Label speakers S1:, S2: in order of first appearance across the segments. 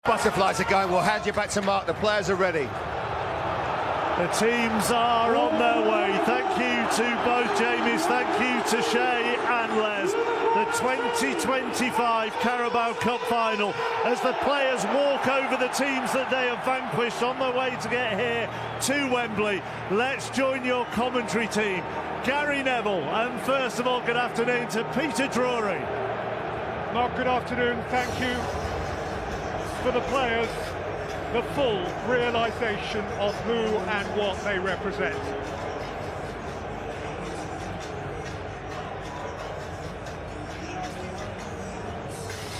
S1: Butterflies are going. We'll hand you back to Mark. The players are ready.
S2: The teams are on their way. Thank you to both Jamies. Thank you to Shay and Les. The 2025 Carabao Cup final as the players walk over the teams that they have vanquished on their way to get here to Wembley. Let's join your commentary team. Gary Neville, and first of all, good afternoon to Peter Drury.
S3: Mark, good afternoon. Thank you for the players. The full realisation of who and what they represent.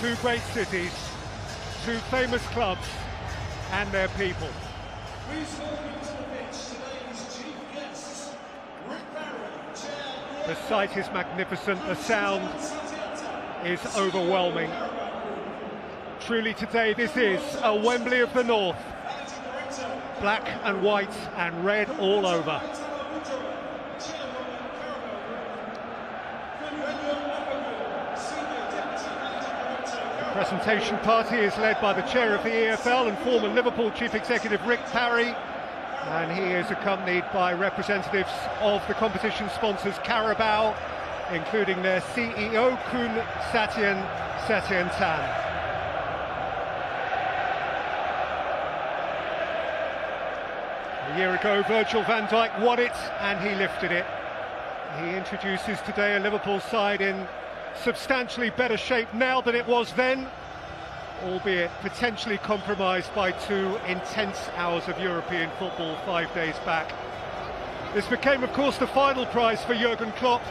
S3: Two great cities, two famous clubs and their people.
S4: Please welcome to the pitch today's chief guests, Rick Barry, Chair.
S3: The sight is magnificent, the sound is overwhelming. Truly today this is a Wembley of the North. Black and white and red all over. The presentation party is led by the chair of the EFL and former Liverpool Chief Executive Rick Parry, and he is accompanied by representatives of the competition sponsors Carabao, including their CEO Kun Satyen Tan. A year ago, Virgil van Dijk won it and he lifted it. He introduces today a Liverpool side in substantially better shape now than it was then, albeit potentially compromised by 2 intense hours of European football 5 days back. This became, of course, the final prize for Jurgen Klopp.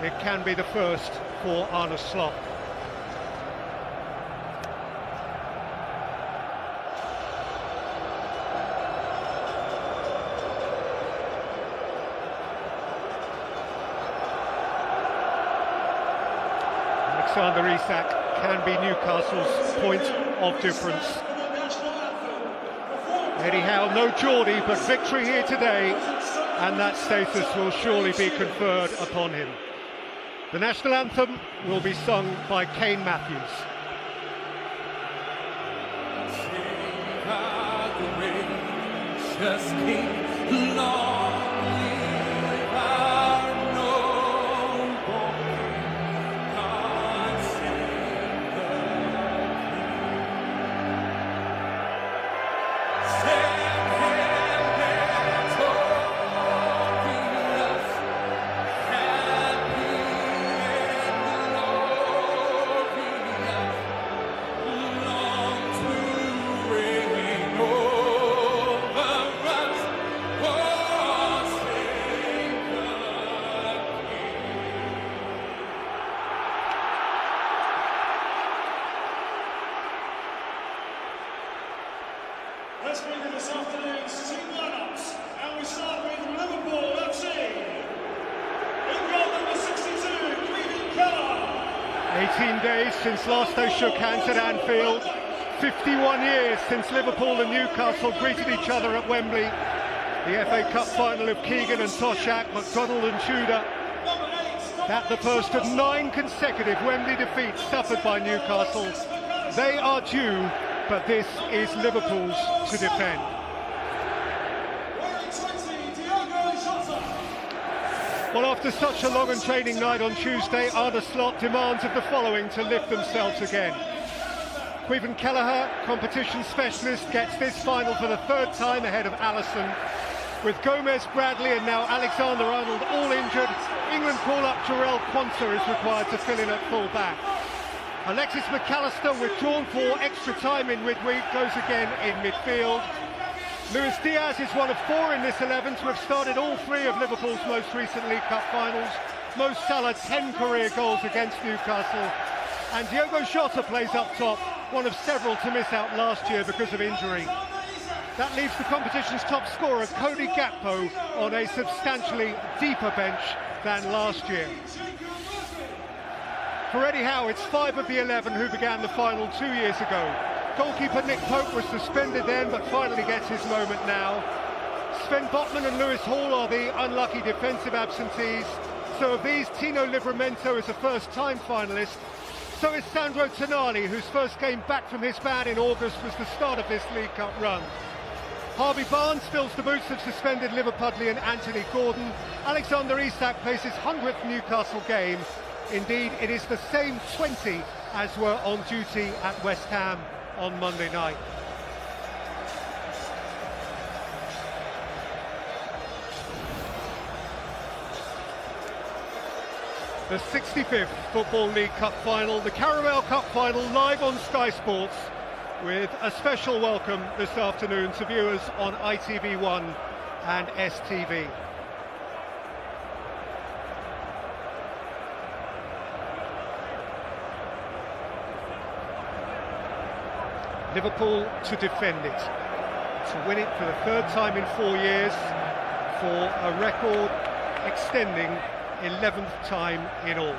S3: It can be the first for Arne Slot. Alexander Isak can be Newcastle's point of difference. Eddie Howe, no Geordie, but victory here today, and that status will surely be conferred upon him. The national anthem will be sung by Kane Matthews.
S4: Let's bring in this afternoon's team lineups, and we start with Liverpool FC. In goal number 62, Cleveland Keller.
S3: 18 days since last they shook hands at Anfield. 51 years since Liverpool and Newcastle greeted each other at Wembley. The FA Cup final of Keegan and Toshak, McDonald and Tudor. That the first of 9 consecutive Wembley defeats suffered by Newcastle. They are due, but this is Liverpool's to defend. Well, after such a long and training night on Tuesday, Arne Slot demands of the following to lift themselves again. Caoimhin Kelleher, competition specialist, gets this final for the 3rd time ahead of Alisson. With Gomez, Bradley and now Alexander-Arnold all injured, England call-up Jarell Quansah is required to fill in at full-back. Alexis McAllister, withdrawn for extra time in midweek, goes again in midfield. Luis Diaz is one of 4 in this 11 to have started all 3 of Liverpool's most recent League Cup finals. Mo Salah 10 career goals against Newcastle. And Diogo Jota plays up top, one of several to miss out last year because of injury. That leaves the competition's top scorer, Cody Gakpo, on a substantially deeper bench than last year. For Eddie Howe, it's 5 of the 11 who began the final 2 years ago. Goalkeeper Nick Pope was suspended then, but finally gets his moment now. Sven Botman and Lewis Hall are the unlucky defensive absentees. So of these, Tino Livramento is a first-time finalist. So is Sandro Tonali, whose first game back from his ban in August was the start of this League Cup run. Harvey Barnes fills the boots of suspended Liverpudlian Anthony Gordon. Alexander Isak plays his 100th Newcastle game. Indeed, it is the same 20 as were on duty at West Ham on Monday night. The 65th Football League Cup final, the Carabao Cup final, live on Sky Sports, with a special welcome this afternoon to viewers on ITV1 and STV. Liverpool to defend it, to win it for the third time in 4 years, for a record extending 11th time in all.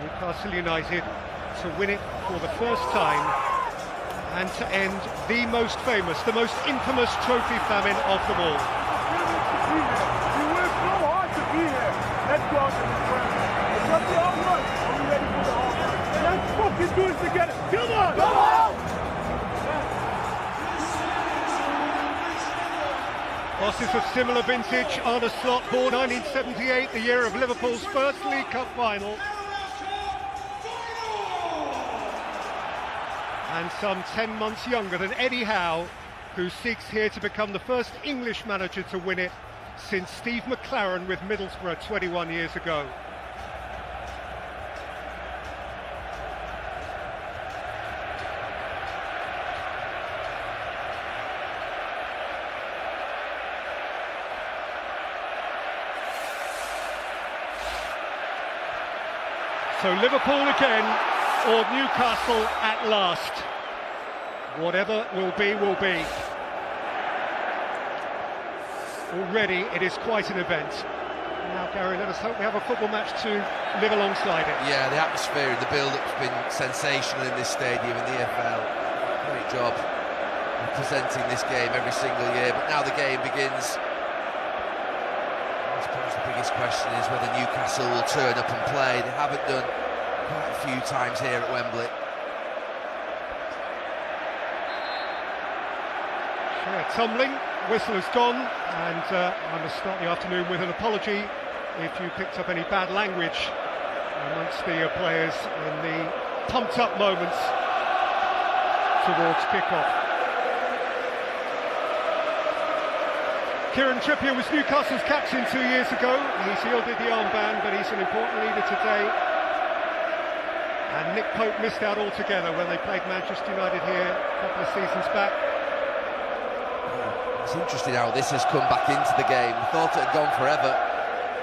S3: Newcastle United to win it for the first time and to end the most famous, the most infamous trophy famine of them all.
S5: We worked so hard to be here. Let's go out to the front. It's up to home run. Are we ready for the home run? Let's fucking do this together. Come on! Come on!
S3: Bosses of similar vintage, Arne Slot, born 1978, the year of Liverpool's first League Cup final. And some 10 months younger than Eddie Howe, who seeks here to become the first English manager to win it since Steve McLaren with Middlesbrough 21 years ago. So Liverpool again, or Newcastle at last. Whatever will be, will be. Already it is quite an event. Now, Gary, let us hope we have a football match to live alongside it.
S6: Yeah, the atmosphere, the build-up's been sensational in this stadium, in the EFL. Great job of presenting this game every single year, but now the game begins. I suppose the biggest question is whether Newcastle will turn up and play. They haven't done quite a few times here at Wembley.
S3: Yeah, tumbling, whistle has gone, and I must start the afternoon with an apology if you picked up any bad language amongst the players in the pumped-up moments towards kick-off. Kieran Trippier was Newcastle's captain 2 years ago. He's yielded the armband, but he's an important leader today. And Nick Pope missed out altogether when they played Manchester United here a couple of seasons back.
S6: It's interesting how this has come back into the game. We thought it had gone forever.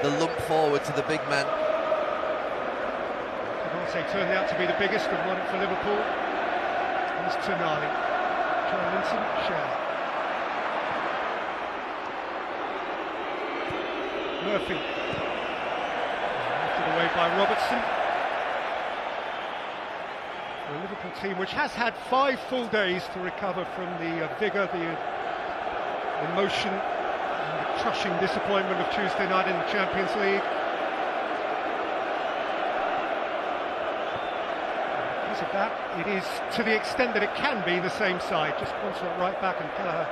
S6: The lump forward to the big men.
S3: Can't say turned out to be the biggest and won it for Liverpool. Here's Tonali. John Linton, Shea. Murphy. Lifted away by Robertson. The Liverpool team, which has had 5 full days to recover from the vigour, the emotion and the crushing disappointment of Tuesday night in the Champions League. Because of that, it is to the extent that it can be the same side. Just Quansah at right back and Kelleher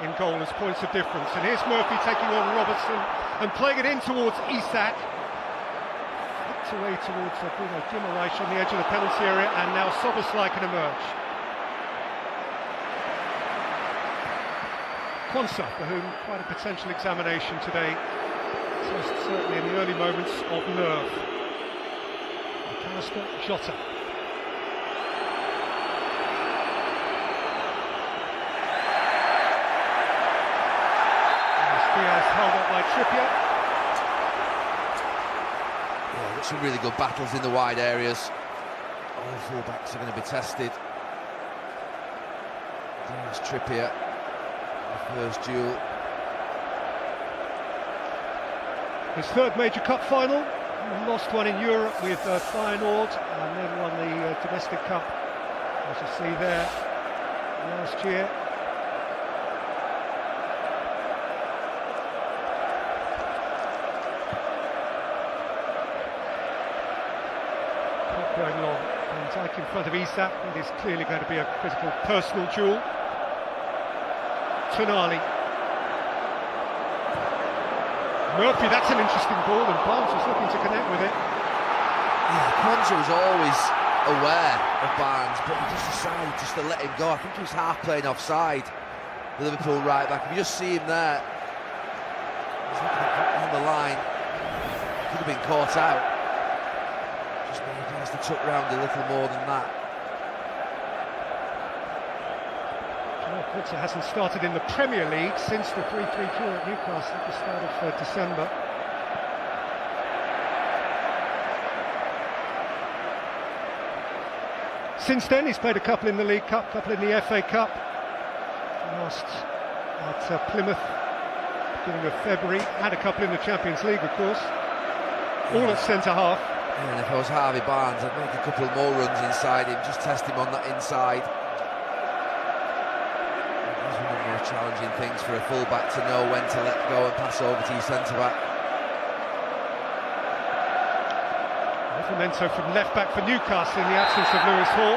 S3: in goal as points of difference. And here's Murphy taking on Robertson and playing it in towards Isak. Flicked away towards Bruno Guimaraes on the edge of the penalty area, and now Szoboszlai can emerge. Quansah, for whom quite a potential examination today, certainly in the early moments of nerve. McAllister, Jota. Diaz held up by Trippier.
S6: Yeah, some really good battles in the wide areas. All full-backs are going to be tested. There's Trippier. First duel.
S3: His third major cup final. He lost one in Europe with Feyenoord, and then won the domestic cup, as you see there, last year. going along. Van Dijk in front of Isak. It is clearly going to be a critical personal duel. Tonali. Murphy, that's an interesting ball, and Barnes was looking to connect with it.
S6: Yeah, Konza was always aware of Barnes, but he just decided just to let him go. I think he was half playing offside, the Liverpool right back. If you just see him there, he's looking on the line, could have been caught out. Just maybe has to tuck round a little more than that.
S3: Konza hasn't started in the Premier League since the 3-3 draw at Newcastle at the start of December. Since then, he's played a couple in the League Cup, a couple in the FA Cup. Last at Plymouth, beginning of February. Had a couple in the Champions League, of course. All at centre-half.
S6: Yeah, and if I was Harvey Barnes, I'd make a couple more runs inside him, just test him on that inside. It's one of the more challenging things for a full-back to know when to let go and pass over to your centre-back.
S3: Memento from left-back for Newcastle in the absence of Lewis Hall.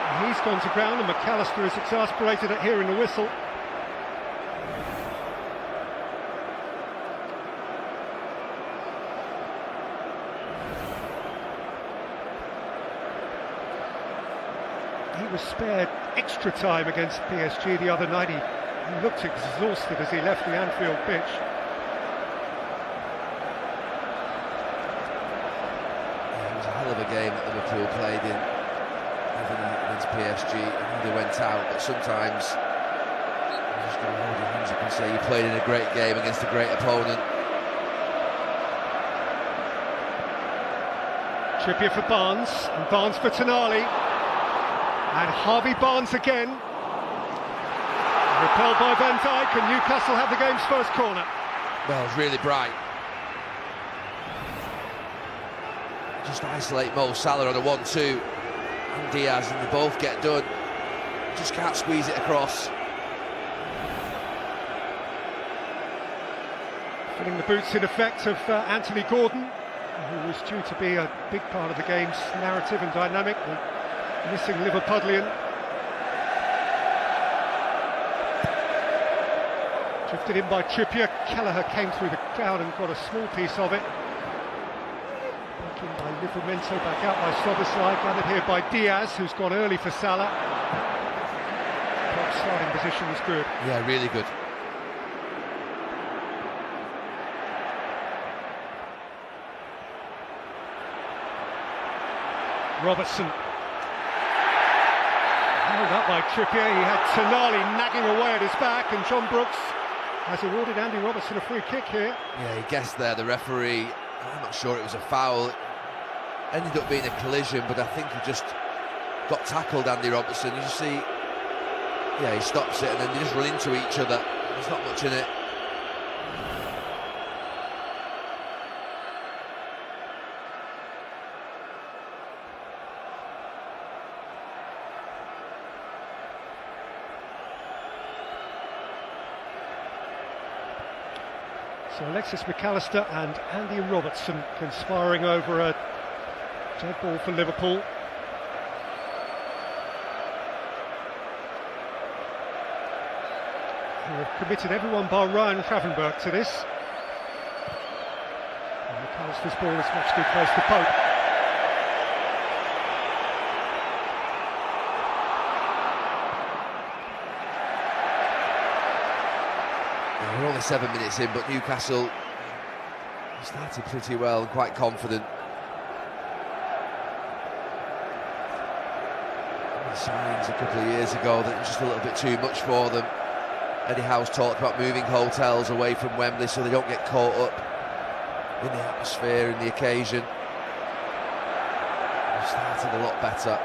S3: And he's gone to ground, and McAllister is exasperated at hearing the whistle. He was spared extra time against PSG the other night. He looked exhausted as he left the Anfield pitch.
S6: Of a game that Liverpool played in against PSG, and they went out, but sometimes you just got to hold your hands up and say you played in a great game against a great opponent.
S3: Trippier for Barnes, and Barnes for Tonali, and Harvey Barnes again, repelled by Van Dijk, and Newcastle have the game's first corner.
S6: Well, it was really bright. Just isolate Mo Salah on a 1-2 and Diaz, and they both get done. Just can't squeeze it across.
S3: Filling the boots in effect of Anthony Gordon, who was due to be a big part of the game's narrative and dynamic, the missing Liverpudlian. Drifted in by Trippier. Kelleher came through the crowd and got a small piece of it. By Livramento, back out by Szoboszlai, gathered here by Diaz, who's gone early for Salah. Top starting position was good.
S6: Yeah, really good.
S3: Robertson. Held up by Trippier. He had Tonali nagging away at his back, and John Brooks has awarded Andy Robertson a free kick here.
S6: Yeah, he guessed there, the referee. I'm not sure it was a foul. Ended up being a collision, but I think he just got tackled, Andy Robertson. You just see, yeah, he stops it and then they just run into each other. There's not much in it.
S3: So Alexis McAllister and Andy Robertson conspiring over a dead ball for Liverpool. Who have committed everyone bar Ryan Gravenberch to this. And McAllister's ball is much too close to Pope.
S6: Yeah, we're only 7 minutes in, but Newcastle started pretty well and quite confident. Signs a couple of years ago that it was just a little bit too much for them. Eddie Howe's talked about moving hotels away from Wembley so they don't get caught up in the atmosphere and the occasion. They've started a lot better.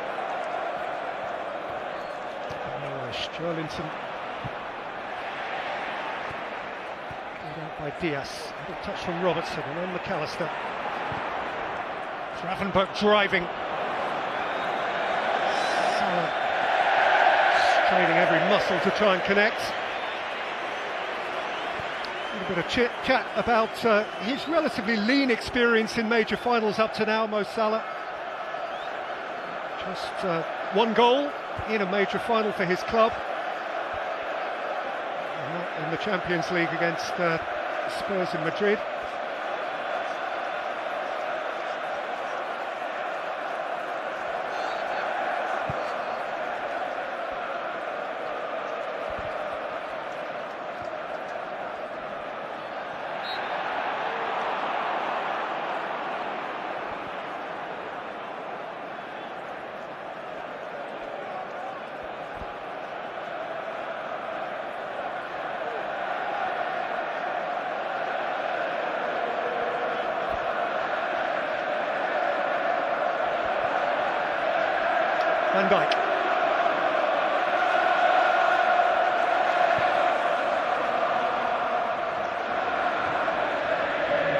S3: Sterlington. Pulled out by Diaz. Good touch from Robertson and then McAllister. Gravenberch driving. Straining every muscle to try and connect. A little bit of chit-chat about his relatively lean experience in major finals up to now, Mo Salah. Just one goal in a major final for his club. And not in the Champions League against Spurs in Madrid. Van Dijk.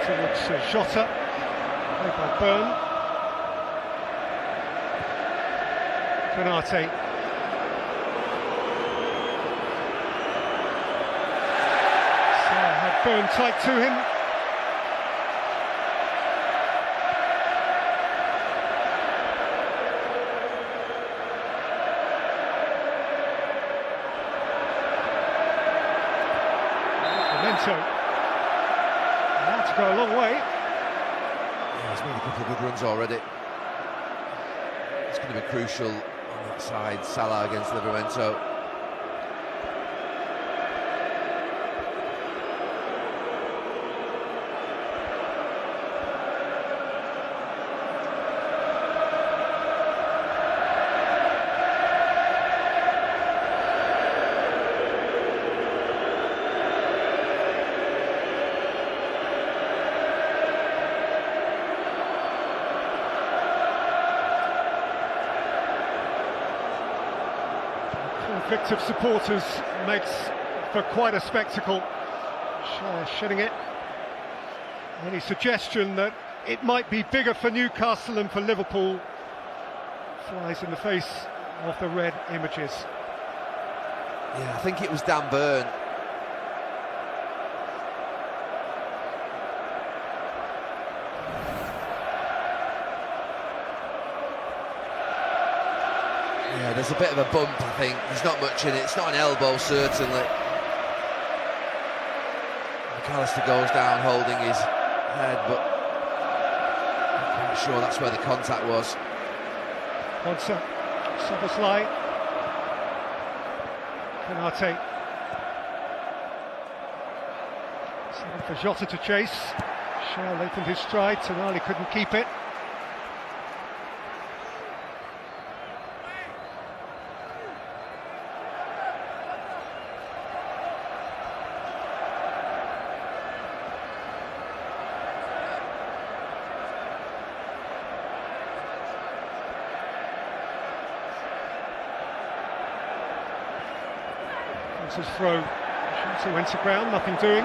S3: Towards Jota, played by Byrne. Konate. So had Byrne tight to him. That's to go a long way.
S6: Yeah, he's made a couple of good runs already. It's going to be crucial on that side. Salah against Livramento.
S3: Conflict of supporters makes for quite a spectacle. Shedding it. Any suggestion that it might be bigger for Newcastle than for Liverpool flies in the face of the red images.
S6: Yeah, I think it was Dan Byrne. Yeah, there's a bit of a bump, I think. There's not much in it. It's not an elbow, certainly. McAllister goes down holding his head, but I'm quite sure that's where the contact was.
S3: Ponsa, Szoboszlai, Konate. Something for Jota to chase. Shaw lengthened his stride, Tonali couldn't keep it. His throw, Shooter went to ground, nothing doing.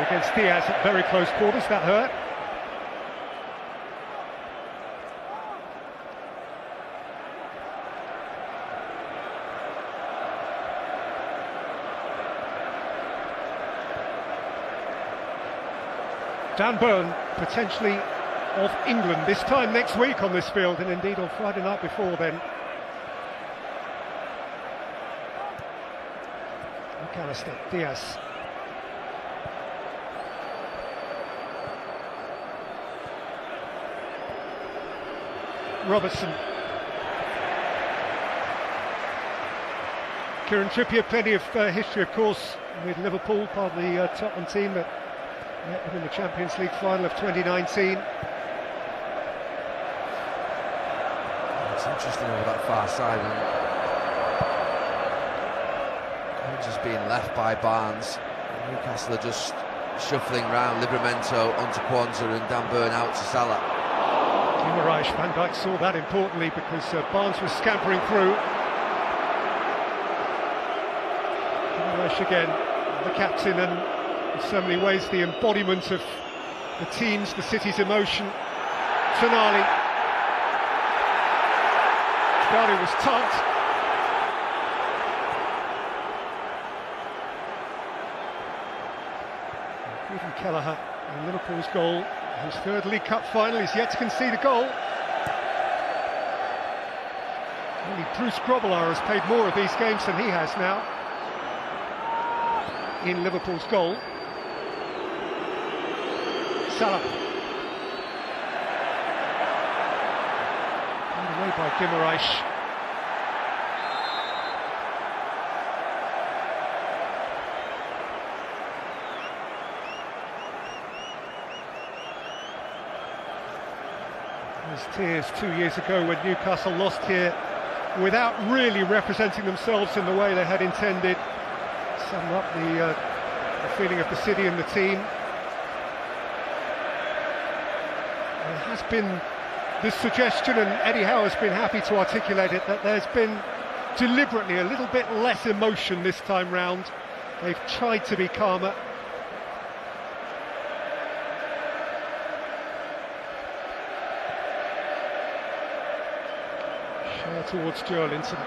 S3: Against Diaz at very close quarters, that hurt. Dan Byrne, potentially of England, this time next week on this field, and indeed on Friday night before then. McAllister, Diaz. Robertson. Kieran Trippier, plenty of history, of course, with Liverpool, part of the Tottenham team that met them in the Champions League final of 2019.
S6: It's interesting over that far side. Just being left by Barnes. Newcastle are just shuffling round. Livramento onto Kwanzaa and Dan Byrne out to Salah.
S3: Guimaraes, Van Dijk saw that importantly because Barnes was scampering through. Guimaraes again, the captain, and in so many ways the embodiment of the team's, the city's emotion. Tonali. Tonali was tugged. Stephen Kelleher in Liverpool's goal. His third League Cup final. He's yet to concede a goal. Only Bruce Grobbelaar has played more of these games than he has now in Liverpool's goal. Salah. Played away by Guimaraes. There's tears 2 years ago when Newcastle lost here without really representing themselves in the way they had intended. Sum up the feeling of the city and the team. There has been this suggestion, and Eddie Howe has been happy to articulate it, that there's been deliberately a little bit less emotion this time round. They've tried to be calmer. Towards Joelinton.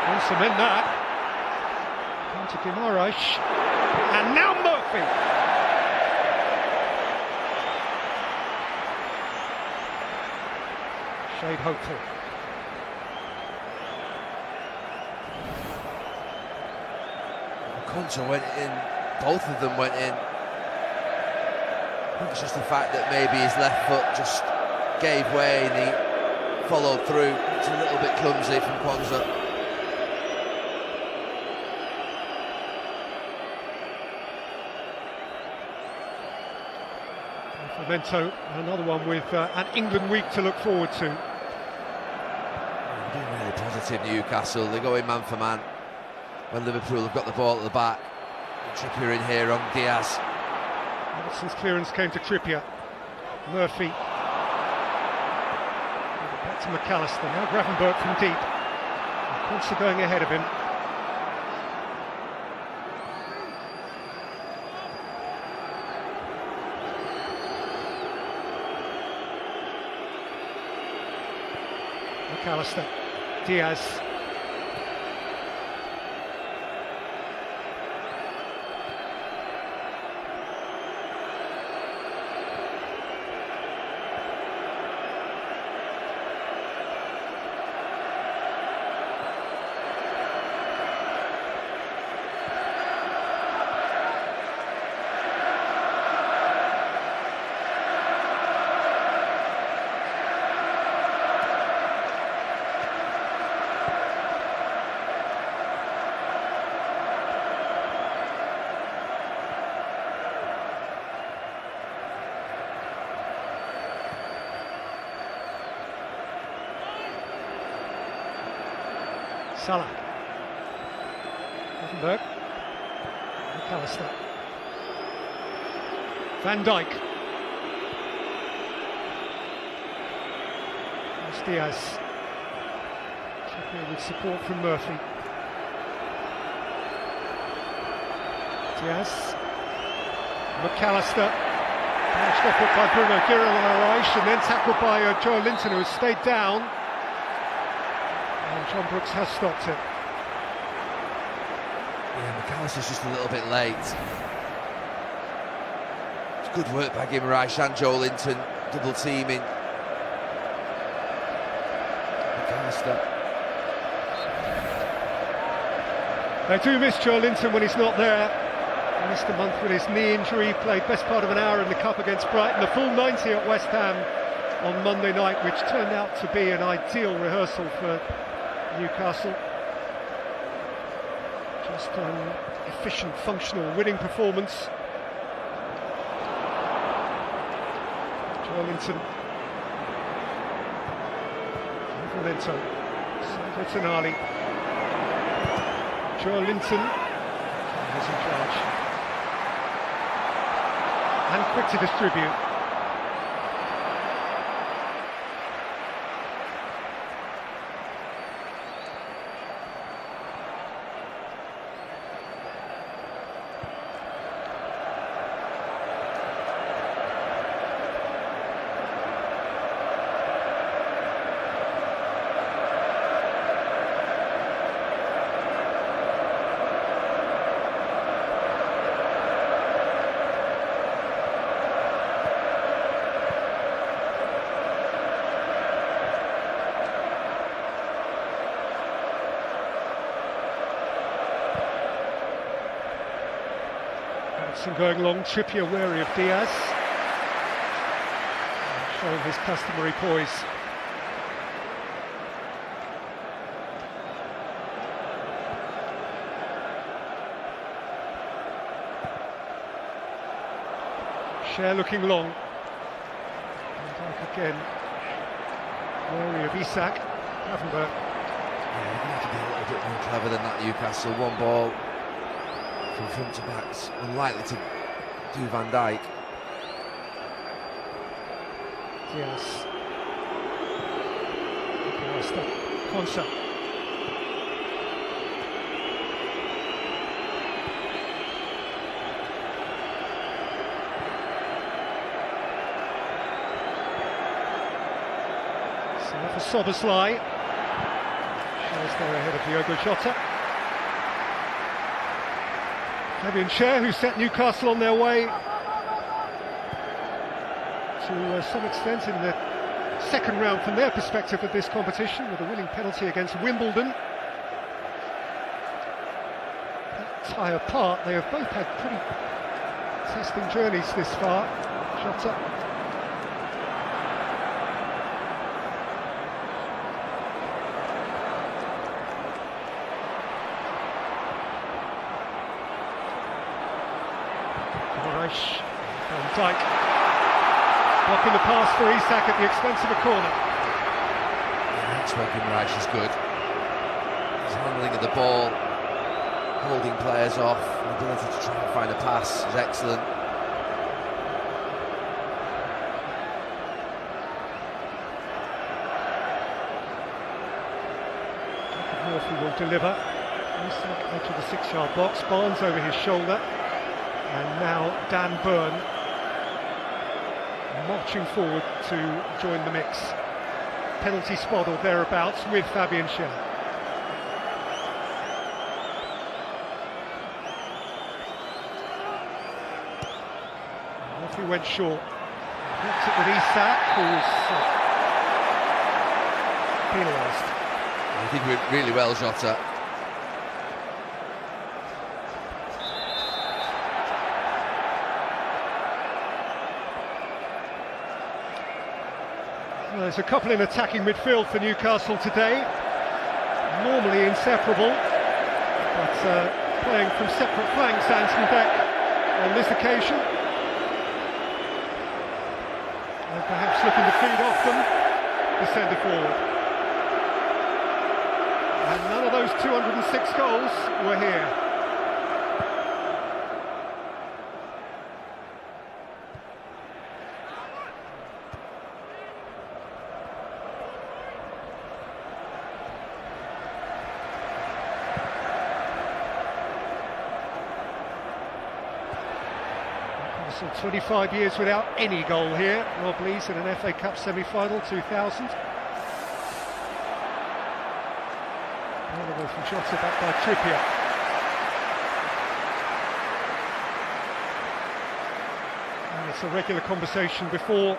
S3: Wants to mend that. Down to Guimaraes. And now Murphy. Shade hopeful.
S6: Concha went in, both of them went in. I think it's just the fact that maybe his left foot just gave way and he followed through. It's a little bit clumsy from Kwanzaa.
S3: Memento, another one with an England week to look forward to.
S6: Being really positive, Newcastle. They're going man for man. When Liverpool have got the ball at the back. Trippier in here on Diaz.
S3: Robertson's clearance came to Trippier. Murphy. Back to McAllister. Now Gravenberch from deep. Quincy going ahead of him. McAllister. Diaz. Salah. Gravenberch. McAllister. Van Dijk. There's Diaz. Trippier with support from Murphy. Diaz. McAllister. Patched off it by Bruno Guimaraes and then tackled by Joelinton, who has stayed down. And John Brooks has stopped it.
S6: Yeah, McAllister's just a little bit late. It's good work by Guimaraes and Joelinton, double teaming. McAllister.
S3: They do miss Joelinton when he's not there. He missed a month with his knee injury, played best part of an hour in the Cup against Brighton, the full 90 at West Ham on Monday night, which turned out to be an ideal rehearsal for Newcastle. Just an efficient, functional, winning performance. Joelinton. Memento. Sandro Tonali. Joelinton is in charge. And quick to distribute. Robertson going long, Trippier wary of Diaz. Showing his customary poise. Share looking long. And again, wary of Isak. Havenberg.
S6: Yeah, they're going to have to be a little bit more clever than that, Newcastle. One ball from front to backs, unlikely to do Van Dijk.
S3: Yes. Konsa. For Soboslai. Shares there ahead of Diogo Jota. Fabian Schär, who set Newcastle on their way to some extent in the second round from their perspective of this competition, with a winning penalty against Wimbledon. That tie apart, they have both had pretty testing journeys this far. Jota. Van Dijk blocking the pass for Isak at the expense of a corner.
S6: Yeah, that's where Gimraich is good. His handling of the ball, holding players off, the ability to try and find a pass is excellent.
S3: Murphy will deliver. Isak edge of the 6-yard box, Barnes over his shoulder. And now Dan Burn marching forward to join the mix. Penalty spot or thereabouts with Fabian Schär. Murphy went short. Blocked it with Isak, who's penalised.
S6: He did really well, Jota.
S3: Well, there's a couple in attacking midfield for Newcastle today, normally inseparable, but playing from separate flanks, Anson Beck on this occasion, and perhaps looking to feed off them, the centre forward. And none of those 206 goals were here. So 25 years without any goal here. Rob Lees in an FA Cup semi-final, 2000. Available from Jota, back by Trippier. And it's a regular conversation before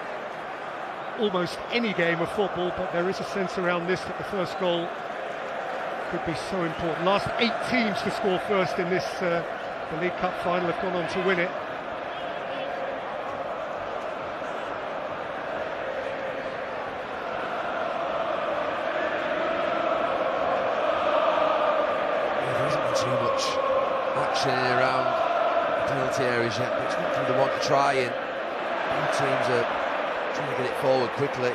S3: almost any game of football, but there is a sense around this that the first goal could be so important. Last 8 teams to score first in this the League Cup final have gone on to win it.
S6: Too much action in and around the penalty areas yet, but it's not really the one to try in. Both teams are trying to get it forward quickly.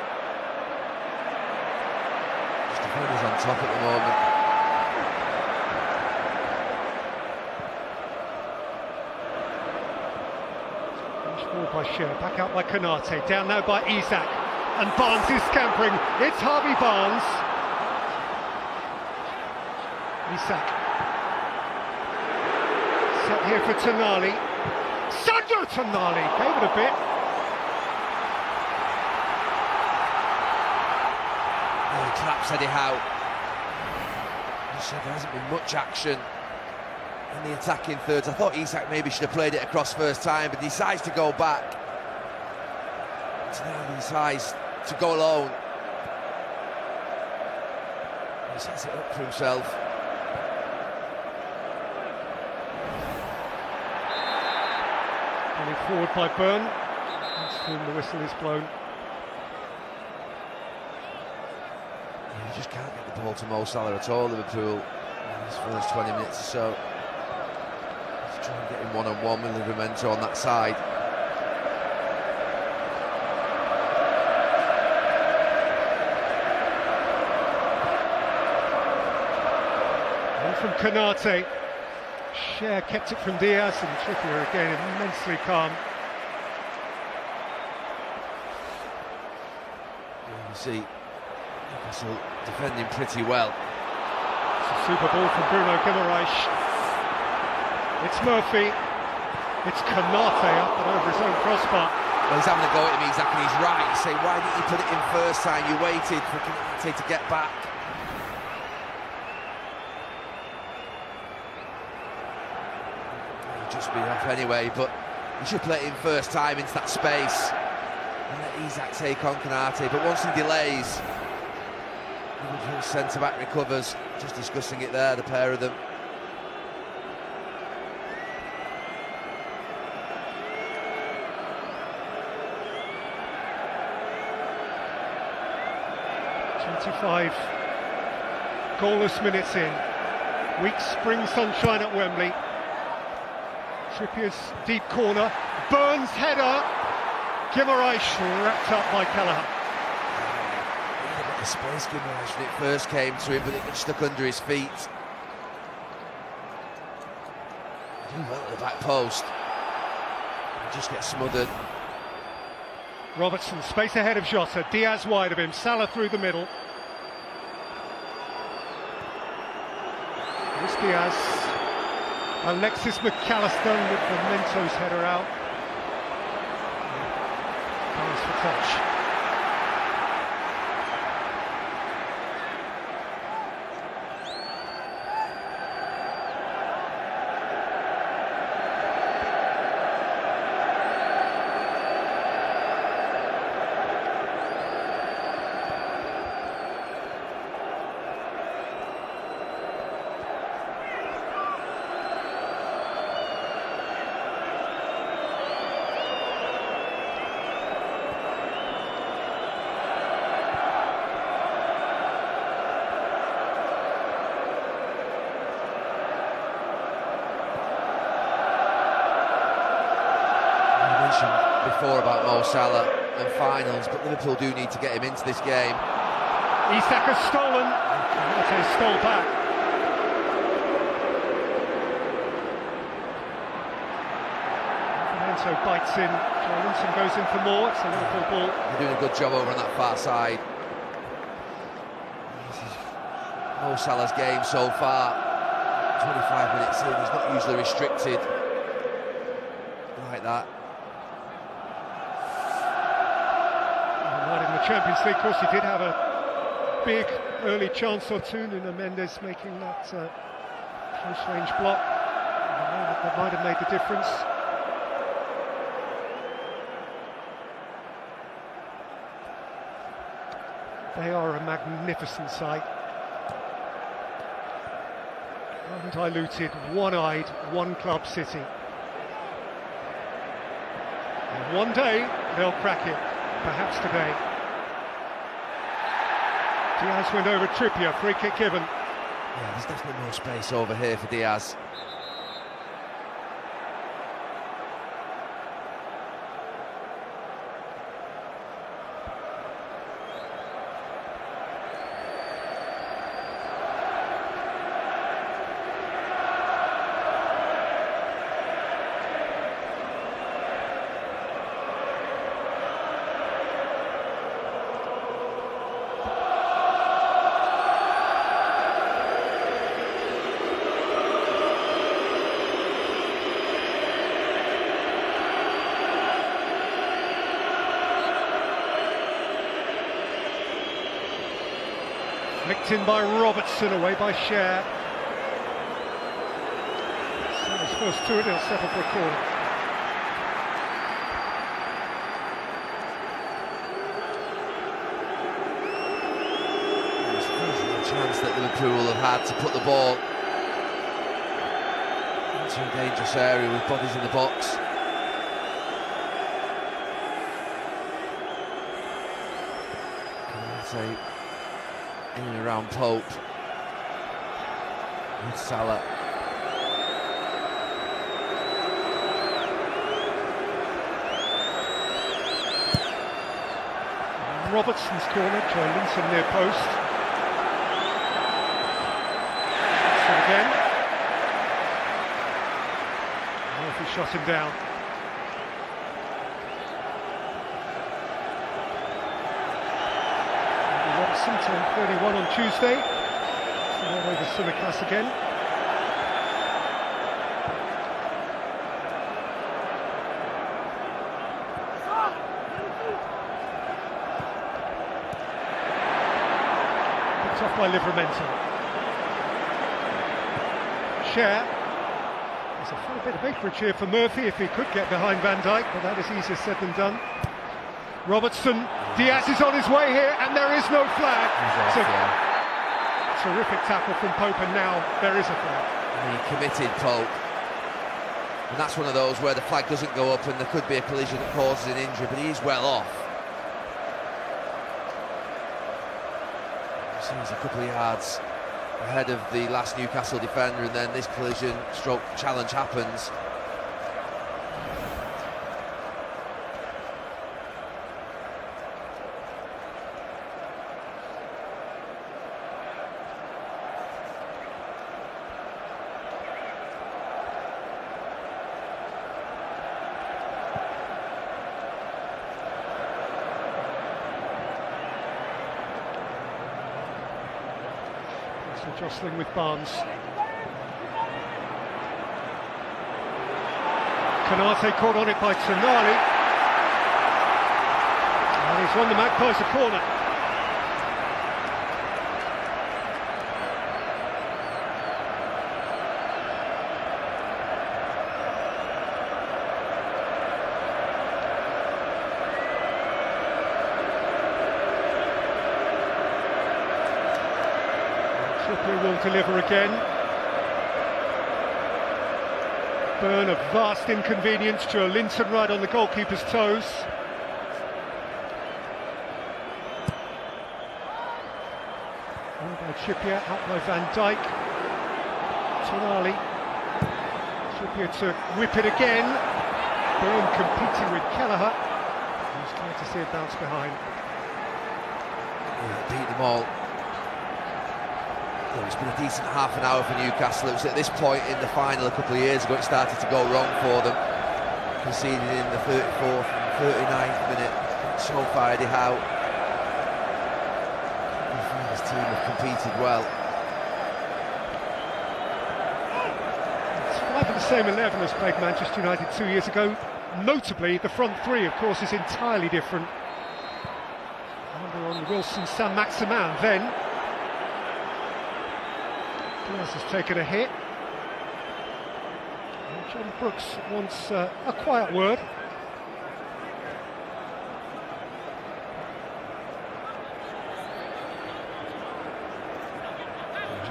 S6: Just defenders on top at the moment.
S3: Pushed forward by Schär, back out by Konate, down now by Isak, and Barnes is scampering. It's Harvey Barnes. Isak. Set here for Tonali. Sandro Tonali gave it a bit.
S6: Oh, he traps Eddie Howe. As I said, there hasn't been much action in the attacking thirds. I thought Isak maybe should have played it across first time, but he decides to go back. So now he decides to go alone. He sets it up for himself.
S3: Played forward by Byrne, against whom the whistle is blown.
S6: You just can't get the ball to Mo Salah at all, Liverpool, in his first 20 minutes or so. Let's try and get him one-on-one with Livramento on that side.
S3: And from Konate. Cher kept it from Diaz, and Trippier again immensely calm.
S6: You see Newcastle defending pretty well.
S3: It's a super ball from Bruno Guimaraes. It's Murphy. It's Konate up and over his own crossbar.
S6: Well, he's having a go at him, Isaac, and he's right. He's saying, why didn't you put it in first time? You waited for Konate to get back. Just be off anyway, but he should play it in first time into that space and let Isaac take on Konate. But once he delays, Liverpool centre-back recovers. Just discussing it there, the pair of them.
S3: "25 goalless minutes in. Weak spring sunshine at Wembley. Trippier's deep corner, Burns header, Guimaraes wrapped up by Kelleher.
S6: He had a bit of space, Guimaraes, when it first came to him, but it got stuck under his feet. He did well at the back post. He just gets smothered.
S3: Robertson, space ahead of Jota, Diaz wide of him, Salah through the middle. Here's Diaz. Alexis McAllister with the Mentos header out. Pass for touch.
S6: Before about Mo Salah and finals, but Liverpool do need to get him into this game.
S3: Isak has stolen, Konate stole back. Fernando bites in, Jolinson goes in for more, it's a Liverpool ball.
S6: They're doing a good job over on that far side. This is Mo Salah's game so far. 25 minutes in, he's not usually restricted like that.
S3: In the Champions League, of course, he did have a big early chance or two. Nuno Mendes making that close-range block. That might have made the difference. They are a magnificent sight. Undiluted, one-eyed, one-club city. And one day, they'll crack it. Perhaps today. Diaz went over Trippier, free kick given.
S6: Yeah, there's definitely more space over here for Diaz.
S3: Flicked in by Robertson, away by Cher. So his first two, he'll settle for a corner.
S6: There's a chance that Liverpool have had to put the ball into a dangerous area with bodies in the box. Kanate in and around Pope. With Salah.
S3: Robertson's corner, Joe Linton near post. So again. Murphy shot him down. Robertson turned 31 on Tuesday. So all over Newcastle again. Off by Livramento. Share. There's a fair bit of acreage here for Murphy if he could get behind Van Dijk, but that is easier said than done. Robertson, Diaz is on his way here, and there is no flag. Terrific tackle from Pope, and now there is a flag.
S6: He committed Pope, and that's one of those where the flag doesn't go up, and there could be a collision that causes an injury, but he's well off. He's a couple of yards ahead of the last Newcastle defender, and then this collision stroke challenge happens.
S3: Jostling with Barnes. Kanate caught on it by Tonali. And he's won the Magpies a corner. Trippier will deliver again. Burn of vast inconvenience. Joe Linton right on the goalkeeper's toes. On by Trippier, out by Van Dijk. Tonali. Trippier to whip it again. Burn competing with Kelleher. He's glad to see it bounce behind.
S6: Yeah, beat them all. Well, it's been a decent half an hour for Newcastle. It was at this point in the final a couple of years ago it started to go wrong for them. Conceded in the 34th and 39th minute. So far, Eddie Howe. His team have competed well.
S3: It's 5 of the same 11 as played Manchester United 2 years ago. Notably, the front three, of course, is entirely different. Number on Wilson, Saint-Maximin, then. Diaz has taken a hit. And John Brooks wants a quiet word.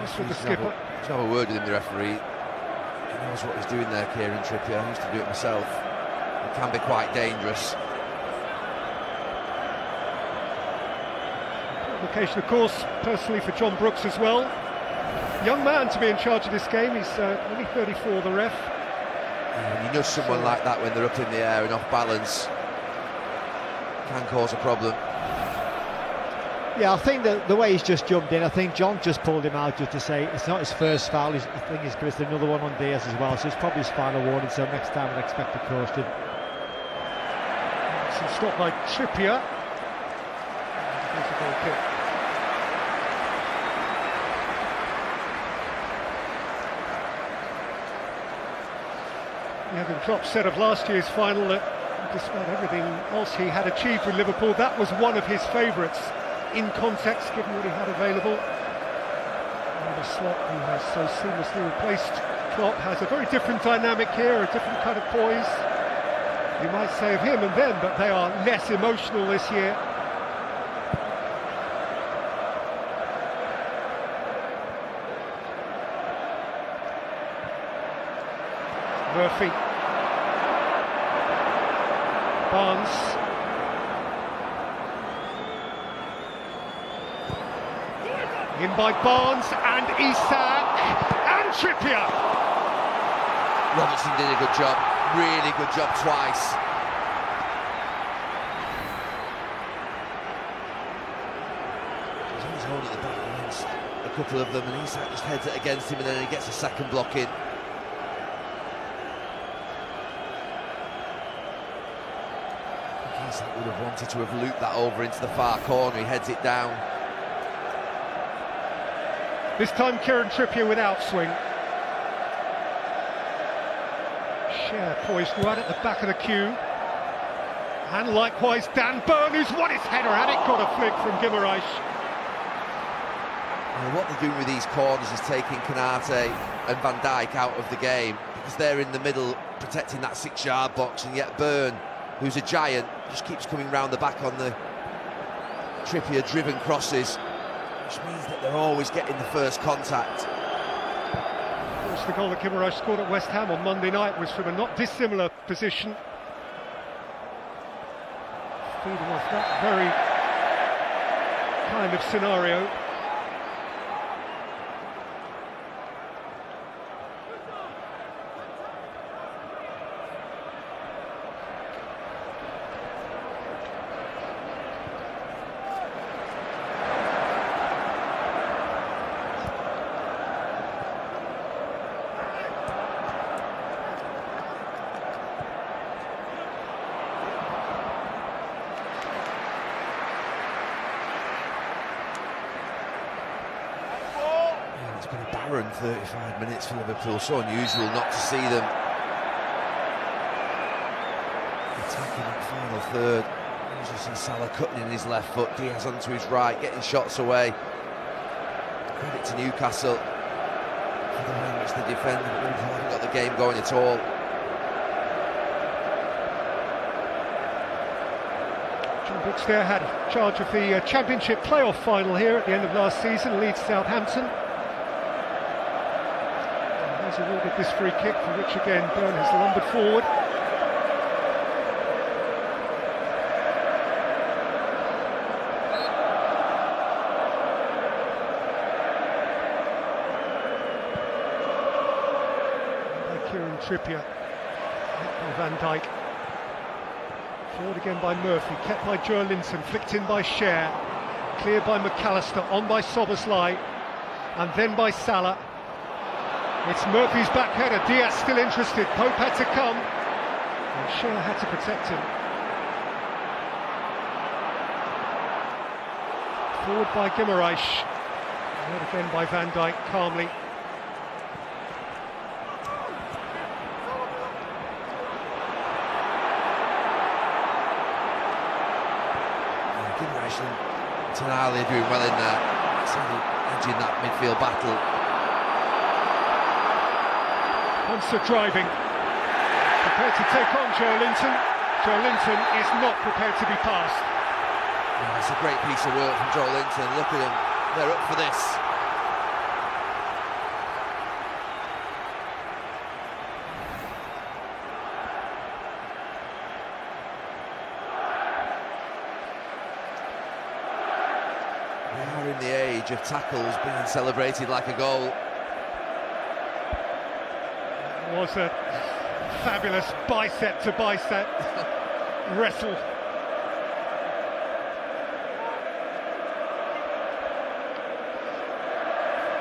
S3: Just with the skipper.
S6: Just have a word with him, the referee. He knows what he's doing there, Kieran Trippier. I used to do it myself. It can be quite dangerous.
S3: Provocation, of course, personally for John Brooks as well. Young man to be in charge of this game. He's only 34, the ref.
S6: Yeah, and you know someone like that when they're up in the air and off balance can cause a problem.
S7: Yeah, I think that the way he's just jumped in, I think John just pulled him out just to say it's not his first foul. I think he's committed another one on Diaz as well, so it's probably his final warning. So next time I'd expect a caution.
S3: So stopped by Trippier. There's a goal kick. Jurgen Klopp said of last year's final that despite everything else he had achieved with Liverpool, that was one of his favourites in context, given what he had available. And the Slot, who has so seamlessly replaced Klopp, has a very different dynamic here, a different kind of poise. You might say of him and them, but they are less emotional this year. Murphy. Barnes. In by Barnes and Isak and Trippier.
S6: Robertson did a good job, really good job twice. He's holding the back against a couple of them, and Isak just heads it against him, and then he gets a second block in. Isak would have wanted to have looped that over into the far corner. He heads it down.
S3: This time Kieran Trippier with outswing. Share poised right at the back of the queue. And likewise Dan Burn, who's won his header, and it got a flick from Guimaraes.
S6: Well, what they're doing with these corners is taking Konate and Van Dijk out of the game, because they're in the middle protecting that 6-yard box, and yet Burn, who's a giant, just keeps coming round the back on the Trippier-driven crosses, which means that they're always getting the first contact.
S3: Of course, the goal that Guimaraes scored at West Ham on Monday night was from a not dissimilar position. Feeding off that very kind of scenario.
S6: It's been a barren 35 minutes for Liverpool, so unusual not to see them attacking that final third. Usually see Salah cutting in his left foot, Diaz onto his right, getting shots away. Credit to Newcastle for the way in which they defend, but Liverpool haven't got the game going at all.
S3: John Brooks there had charge of the Championship playoff final here at the end of last season, Leeds Southampton. He's awarded this free kick, for which again Burn has lumbered forward. By Kieran Trippier, by Van Dijk. Forward again by Murphy, kept by Joe Linton, flicked in by Cher, cleared by McAllister, on by Szoboszlai, and then by Salah. It's Murphy's back header, Diaz still interested, Pope had to come, and Cher had to protect him. Forward by Guimaraes, and again by Van Dijk, calmly.
S6: Guimaraes and Tonali are doing well in there, edging that midfield battle.
S3: Monster driving, prepared to take on Joe Linton. Joe Linton is not prepared to be passed.
S6: Yeah, it's a great piece of work from Joe Linton. Look at them, they're up for this. We are in the age of tackles being celebrated like a goal.
S3: Was a fabulous bicep to bicep wrestle.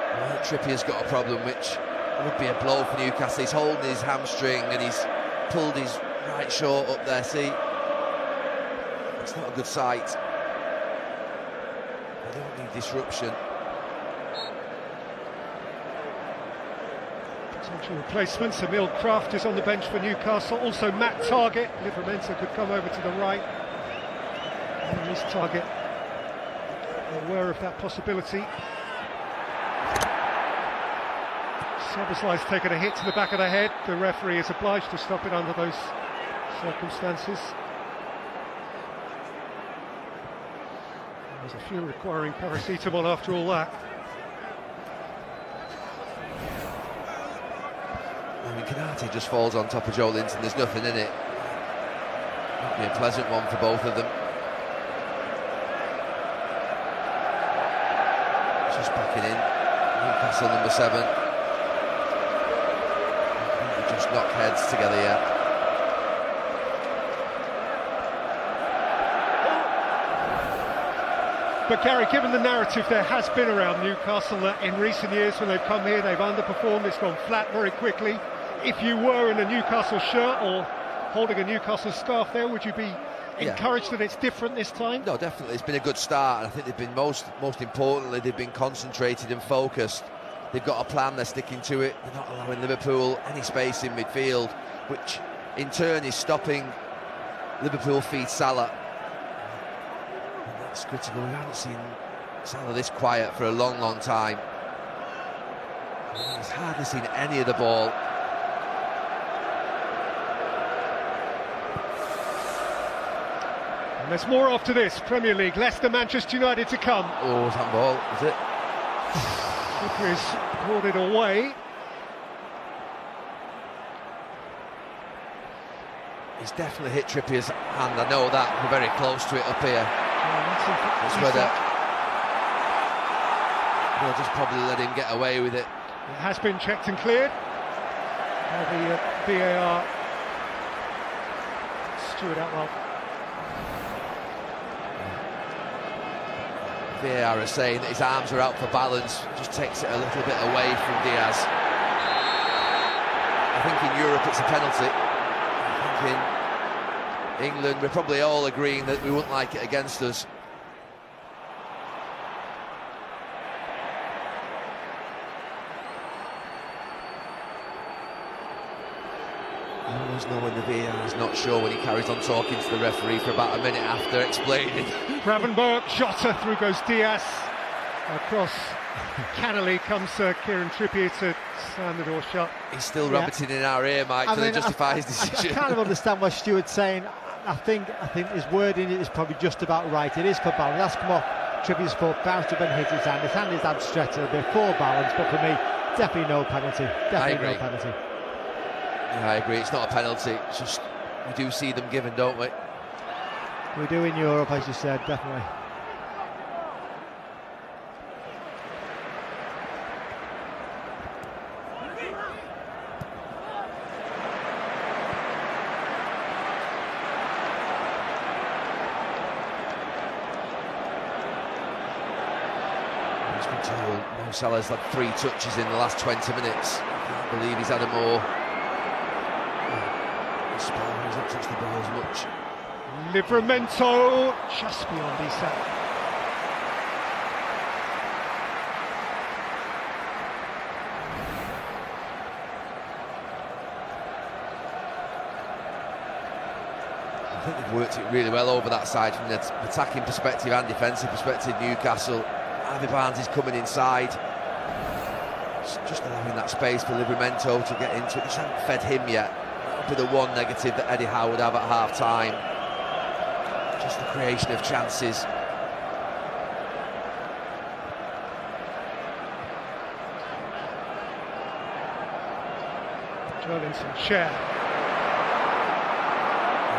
S6: Well, Trippier's got a problem, which would be a blow for Newcastle. He's holding his hamstring and he's pulled his right short up there. See, it's not a good sight. They don't need disruption.
S3: Potential replacements. Emil Kraft is on the bench for Newcastle. Also Matt Targett. Livramento could come over to the right. And this Targett aware of that possibility. Szoboszlai's taken a hit to the back of the head. The referee is obliged to stop it under those circumstances. There's a few requiring paracetamol after all that.
S6: I mean, Konate just falls on top of Joe Linton, there's nothing in it. Might be a pleasant one for both of them. Just back Newcastle number 7. They just knock heads together yet.
S3: But Gary, given the narrative there has been around Newcastle that in recent years when they've come here they've underperformed, it's gone flat very quickly. If you were in a Newcastle shirt or holding a Newcastle scarf there, would you be encouraged that it's different this time?
S6: No, definitely. It's been a good start. I think they've been most importantly, they've been concentrated and focused. They've got a plan, they're sticking to it. They're not allowing Liverpool any space in midfield, which in turn is stopping Liverpool feed Salah. And that's critical. We haven't seen Salah this quiet for a long, long time. He's hardly seen any of the ball.
S3: And there's more after this. Premier League, Leicester, Manchester United to come.
S6: Oh, it's handball, is it?
S3: Trippier pulled it away.
S6: He's definitely hit Trippier's hand, I know that. We're very close to it up here. It's whether they'll just probably let him get away with it.
S3: It has been checked and cleared by the VAR Stuart Atwell.
S6: VAR is saying that his arms are out for balance, just takes it a little bit away from Diaz. I think in Europe it's a penalty. I think in England we're probably all agreeing that we wouldn't like it against us. I always know when the VAR is not sure when he carries on talking to the referee for about a minute after explaining.
S3: Gravenberch, Jota, through goes Diaz. Across cannily comes Kieran Trippier to slam the door shut.
S6: He's still rabbiting in our ear, Mike, to justify his decision.
S7: I kind of understand what Stuart's saying. I think his wording is probably just about right. It is for balance. That's come off Trippier's foot, bounced up and hit his hand. His hand is outstretched a little bit for balance, but for me, definitely no penalty. Definitely no penalty.
S6: Yeah, I agree. It's not a penalty. It's just we do see them given, don't we?
S7: We do in Europe, as you said, definitely.
S6: It's been told Mo Salah's had 3 touches in the last 20 minutes. I can't believe he's had a more. He's not touched the ball as much.
S3: Livramento just beyond Isak.
S6: I think they've worked it really well over that side from the attacking perspective and defensive perspective. Newcastle, Harvey Barnes is coming inside, just allowing that space for Livramento to get into it. Just haven't fed him yet. That'll be the one negative that Eddie Howe would have at half time. Just the creation of chances.
S3: Jolinson, share.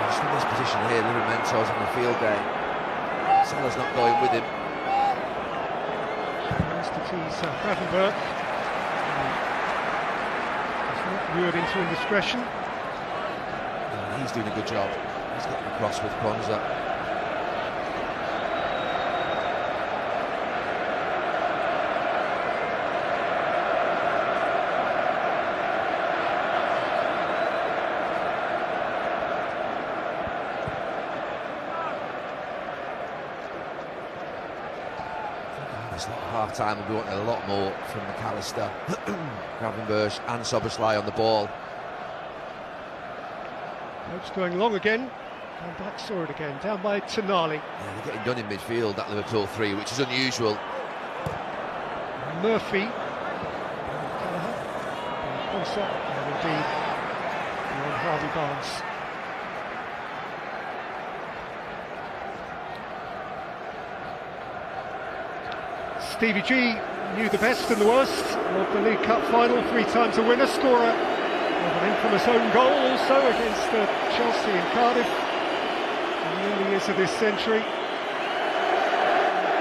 S6: Just in this position here, Livermento's on the field day. Salah's not going with him.
S3: Nice to tease Gravenberch. He's not lured into indiscretion.
S6: He's doing a good job. He's getting across with Kwanzaa. It's not half-time, we'll be wanting a lot more from McAllister, Gravenberch and Szoboszlai on the ball.
S3: It's going long again. Going back, saw it again. Down by Tonali.
S6: Yeah, they're getting done in midfield, that Liverpool 3, which is unusual.
S3: Murphy. Kwanzaa, and indeed beyond Harvey Barnes. Stevie G knew the best and the worst of the League Cup final, 3 times a winner, scorer of an infamous own goal also against Chelsea in Cardiff in the early years of this century.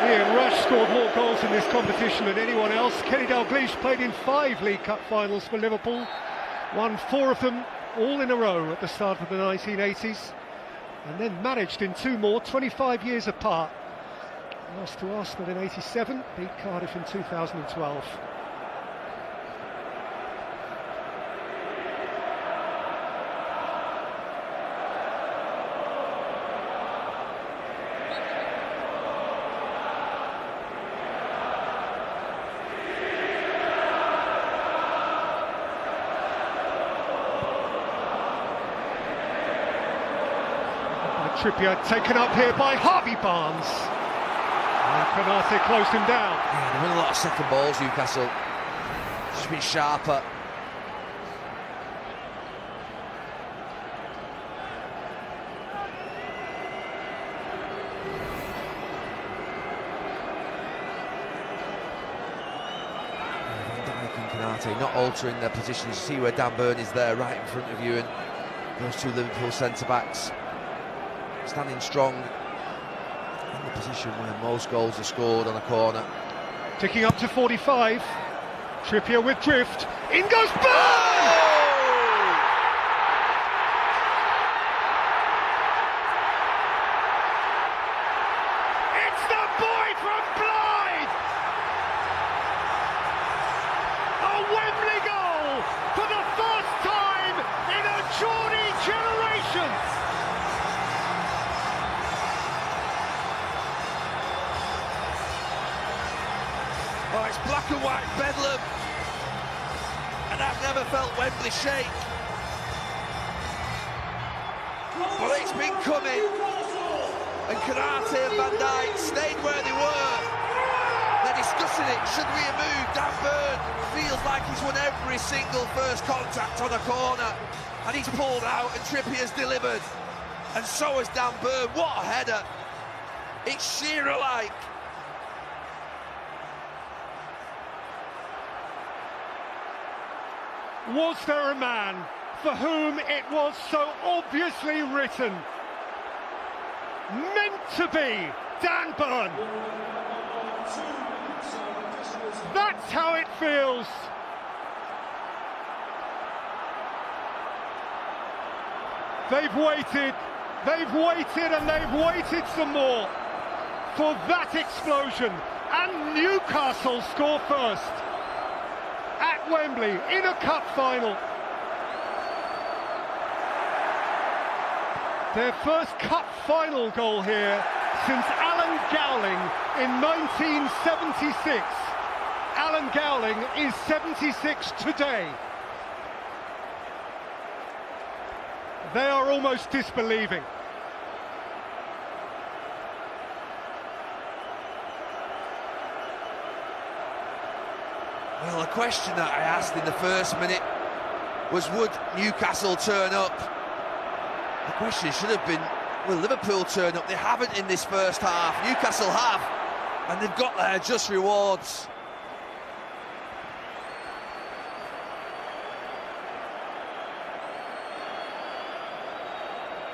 S3: Ian Rush scored more goals in this competition than anyone else. Kenny Dalglish played in 5 League Cup finals for Liverpool, won 4 of them all in a row at the start of the 1980s, and then managed in 2 more, 25 years apart. Lost to Arsenal in 87, beat Cardiff in 2012. Trippier taken up here by Harvey Barnes. And Konate closed him down.
S6: Yeah, they win a lot of second balls, Newcastle. Just been sharper. Van Dijk and Konate not altering their positions. You see where Dan Burn is there, right in front of you, and those 2 Liverpool centre-backs standing strong in the position where most goals are scored on a corner.
S3: Ticking up to 45. Trippier with drift. In goes Burn! It's the boy from Blythe! A Wembley goal for the first time in a Geordie generation!
S6: Oh, it's black and white bedlam, and I've never felt Wembley shake. But it's been coming, and Konate and Van Dijk stayed where they were. They're discussing it. Should we have moved? Dan Burn feels like he's won every single first contact on a corner, and he's pulled out, and Trippier's delivered, and so has Dan Burn. What a header! It's Shearer-like.
S3: Was there a man for whom it was so obviously written? Meant to be Dan Burn. That's how it feels. They've waited, and they've waited some more for that explosion, and Newcastle score first. At Wembley, in a cup final. Their first cup final goal here since Alan Gowling in 1976. Alan Gowling is 76 today. They are almost disbelieving.
S6: Well, the question that I asked in the first minute was, would Newcastle turn up? The question should have been, will Liverpool turn up? They haven't in this first half. Newcastle have, and they've got their just rewards.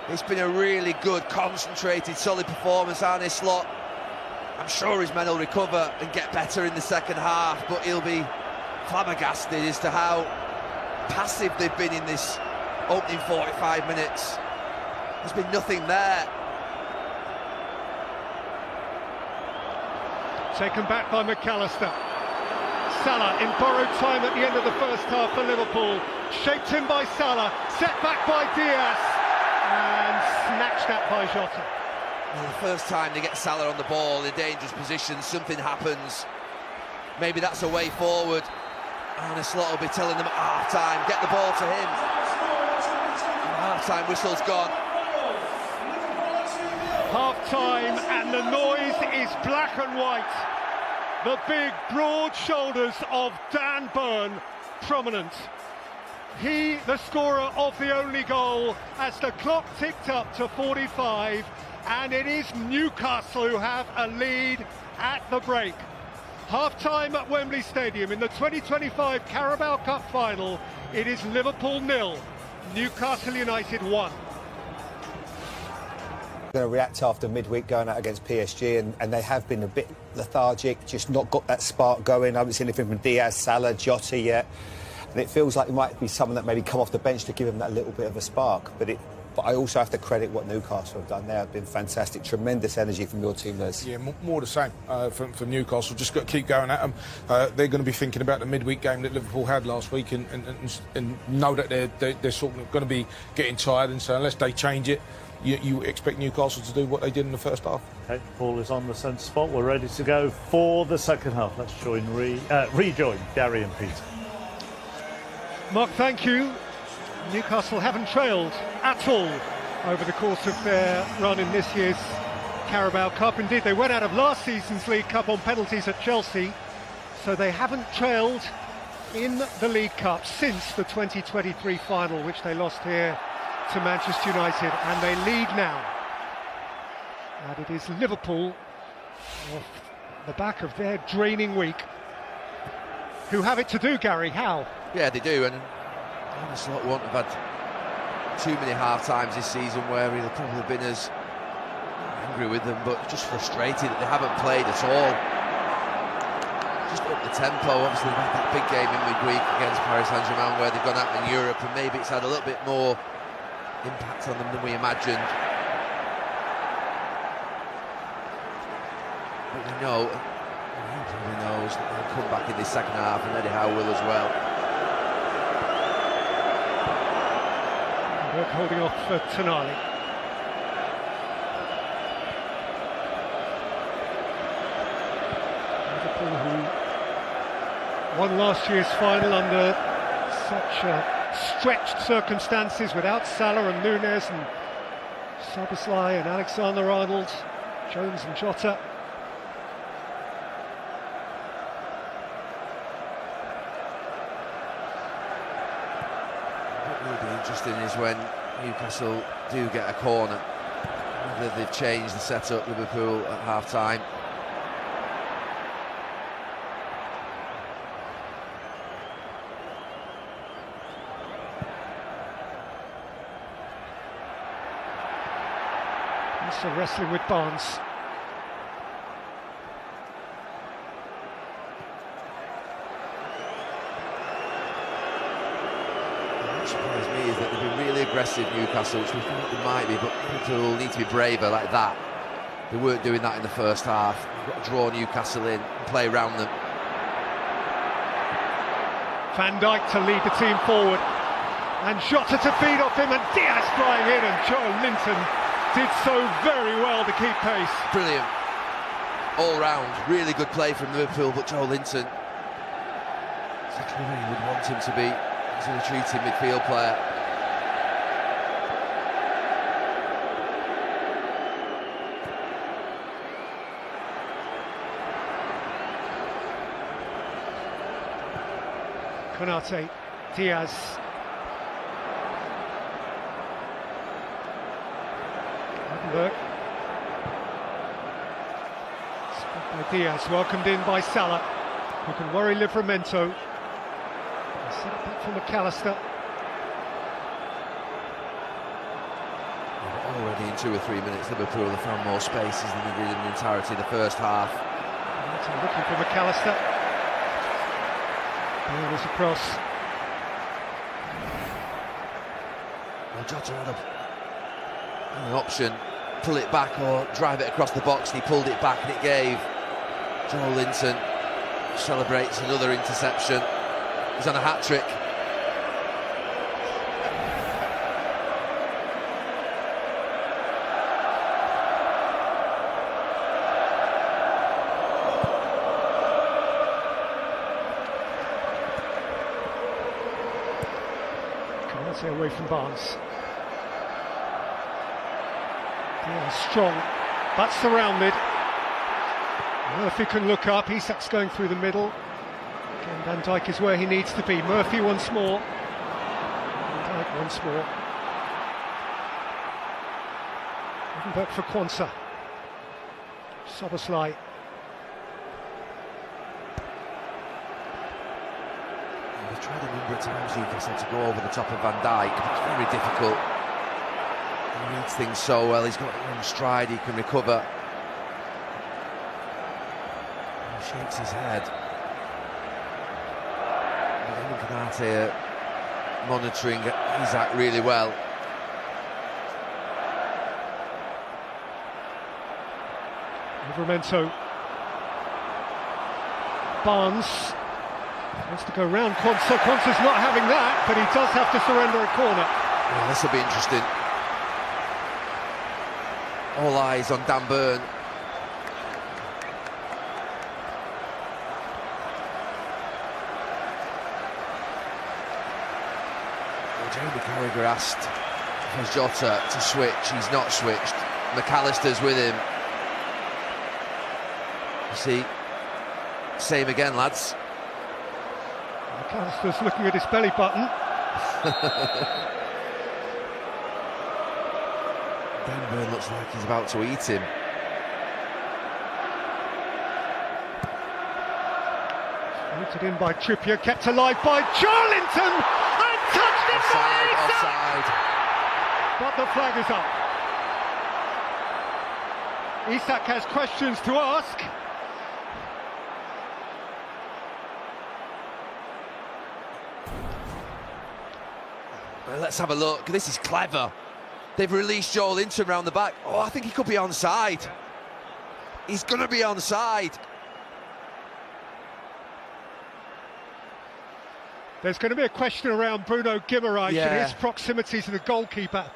S6: It's been a really good, concentrated, solid performance, Arne Slot. I'm sure his men will recover and get better in the second half, but he'll be flabbergasted as to how passive they've been in this opening 45 minutes. There's been nothing there.
S3: Taken back by McAllister. Salah in borrowed time at the end of the first half for Liverpool. Shaped in by Salah, set back by Diaz, and snatched at by Jota.
S6: Well, the first time they get Salah on the ball in a dangerous position, something happens. Maybe that's a way forward. And a Slot will be telling them at half-time, get the ball to him. Half-time whistle's gone.
S3: Half-time, and the noise is black and white. The big, broad shoulders of Dan Burn, prominent. He, the scorer of the only goal, as the clock ticked up to 45, and it is Newcastle who have a lead at the break. Half-time at Wembley Stadium in the 2025 Carabao Cup final. It is Liverpool 0, Newcastle United 1.
S8: Going to react after midweek going out against PSG, and they have been a bit lethargic, just not got that spark going. I haven't seen anything from Diaz, Salah, Jota yet, and it feels like it might be someone that maybe come off the bench to give them that little bit of a spark. But I also have to credit what Newcastle have done. They have been fantastic, tremendous energy from your team, Les.
S9: Yeah, more the same from Newcastle. Just got to keep going at them. They're going to be thinking about the midweek game that Liverpool had last week, and know that they're sort of going to be getting tired. And so unless they change it, you expect Newcastle to do what they did in the first half.
S2: Okay, Paul is on the centre spot. We're ready to go for the second half. Let's rejoin Gary and Peter.
S3: Mark, thank you. Newcastle haven't trailed at all over the course of their run in this year's Carabao Cup. Indeed, they went out of last season's League Cup on penalties at Chelsea, so they haven't trailed in the League Cup since the 2023 final, which they lost here to Manchester United, and they lead now. And it is Liverpool, off the back of their draining week, who have it to do, Gary. How?
S6: Yeah, they do, and Arne Slot won't have had too many half-times this season where he'll probably have been as angry with them, but just frustrated that they haven't played at all. Just up the tempo. Obviously, they've had that big game in midweek against Paris Saint-Germain where they've gone out in Europe, and maybe it's had a little bit more impact on them than we imagined. But we know, he probably knows that they'll come back in this second half, and Eddie Howe will as well.
S3: Burke holding off for Tonali. Liverpool, who won last year's final under such stretched circumstances without Salah and Nunes and Szoboszlai and Alexander-Arnold, Jones and Jota.
S6: What will be interesting is when Newcastle do get a corner, whether they've changed the setup, Liverpool at half-time.
S3: So wrestling with Barnes.
S6: What surprised me is that they've been really aggressive, Newcastle, which we thought they might be, but Liverpool need to be braver like that. They weren't doing that in the first half. They've got to draw Newcastle in and play around them.
S3: Van Dijk to lead the team forward, and Jota to feed off him, and Diaz flying in, and Joe Linton did so very well to keep pace.
S6: Brilliant. All round, really good play from Liverpool, but Joe Linton, exactly where you would want him to be. He's a retreating midfield player.
S3: Konate, Diaz. Burke. Spot by Diaz, welcomed in by Salah, who can worry Livramento. Set it back for McAllister.
S6: Already in 2 or 3 minutes, Liverpool have found more spaces than they did in the entirety of the first half.
S3: Looking for McAllister. There was a cross.
S6: Well, Jota had an option. Pull it back or drive it across the box, and he pulled it back, and it gave Joe Linton, celebrates another interception. He's on a hat-trick.
S3: Konate away from Barnes. Yeah, strong, but surrounded. Murphy can look up. Isak's going through the middle. Again, Van Dijk is where he needs to be. Murphy once more. Van Dijk once more. Back for Quansah. Szoboszlai.
S6: They've tried a number of times, Newcastle, to go over the top of Van Dijk, but it's very difficult. reads things so well. He's got a long stride, he can recover. He shakes his head. Canate monitoring Isak really well.
S3: Livramento. Barnes wants to go round Quansah. Quansah's not having that, but he does have to surrender a corner.
S6: Well, this will be interesting. All eyes on Dan Burn. Jamie Carragher asked for Jota to switch. He's not switched. McAllister's with him. You see, same again, lads.
S3: McAllister's looking at his belly button.
S6: Dan Burn looks like he's about to eat him.
S3: Rooted in by Trippier, kept alive by Charlington, and touched it by Isak!
S6: Offside.
S3: But the flag is up. Isak has questions to ask.
S6: Well, let's have a look. This is clever. They've released Joel Linton round the back. Oh, I think he could be onside. He's going to be onside.
S3: There's going to be a question around Bruno Guimaraes and his proximity to the goalkeeper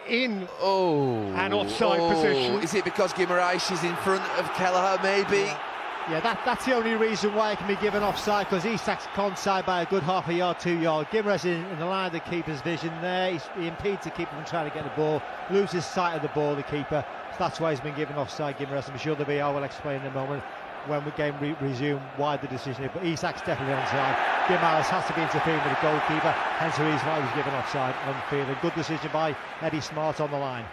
S3: in an offside position.
S6: Is it because Guimaraes is in front of Kelleher, maybe?
S7: Yeah, that's the only reason why he can be given offside, because Isak's onside by a good half a yard, 2 yard. Guimaraes in the line of the keeper's vision there. He impedes the keeper from trying to get the ball, loses sight of the ball, the keeper. So that's why he's been given offside, Guimaraes. I'm sure the VAR will explain in a moment when the game resume why the decision is. But Isak's definitely onside. Guimaraes has to be interfering with the goalkeeper, hence the reason why he was given offside on field. A good decision by Eddie Smart on the line.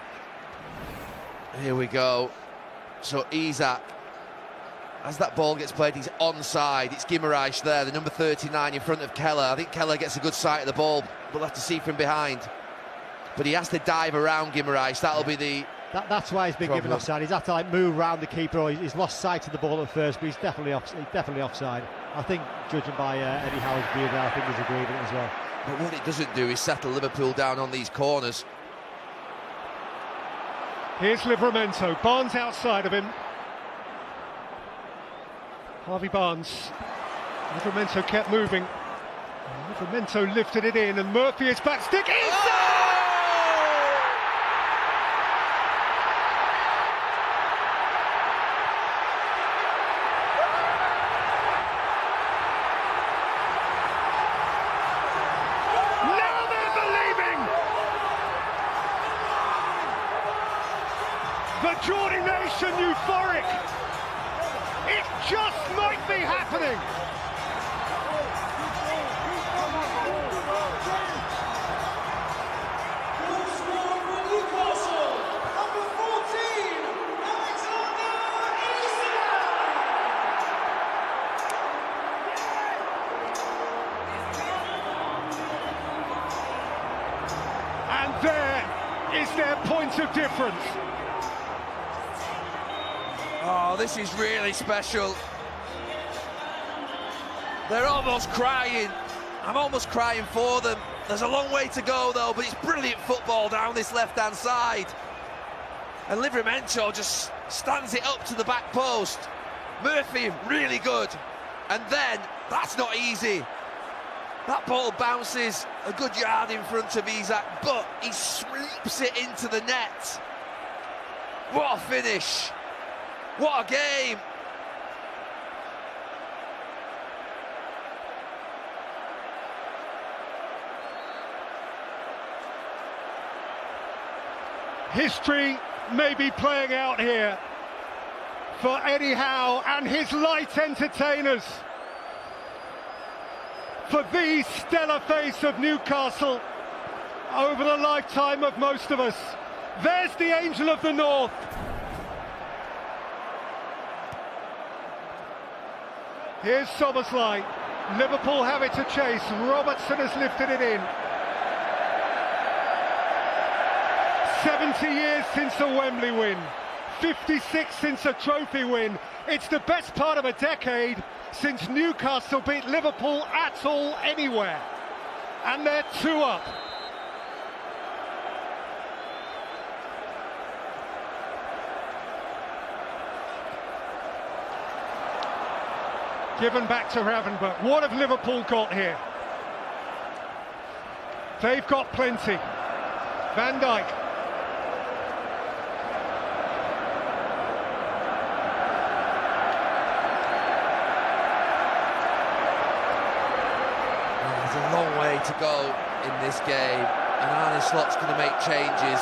S6: Here we go. So Isak, as that ball gets played, he's onside. It's Guimaraes there, the number 39 in front of Kelleher. I think Kelleher gets a good sight of the ball. We'll have to see from behind. But he has to dive around Guimaraes. That'll be the...
S7: That's why he's been given offside. He's had to move around the keeper, or he's lost sight of the ball at first, but he's definitely offside. I think, judging by Eddie Howe's view there, I think he's agreed with it as well.
S6: But what it doesn't do is settle Liverpool down on these corners.
S3: Here's Livramento, Barnes outside of him. Harvey Barnes. Livramento kept moving. Livramento lifted it in, and Murphy is back stick. Now they're believing. The Geordie nation euphoric. It just might be happening.
S4: Goal scorer for Newcastle, number 14, Alexander Isak.
S3: And there is their point of difference.
S6: Oh, this is really special. They're almost crying. I'm almost crying for them. There's a long way to go, though, but it's brilliant football down this left-hand side. And Livramento just stands it up to the back post. Murphy, really good. And then, that's not easy. That ball bounces a good yard in front of Isak, but he sweeps it into the net. What a finish. What a game!
S3: History may be playing out here for Eddie Howe and his light entertainers. For the stellar face of Newcastle over the lifetime of most of us. There's the Angel of the North. Here's Sobersley. Liverpool have it to chase. Robertson has lifted it in. 70 years since a Wembley win, 56 since a trophy win. It's the best part of a decade since Newcastle beat Liverpool at all anywhere. And they're 2 up. Given back to Ravenberg. What have Liverpool got here? They've got plenty. Van Dijk.
S6: There's a long way to go in this game, and Arne Slot's going to make changes.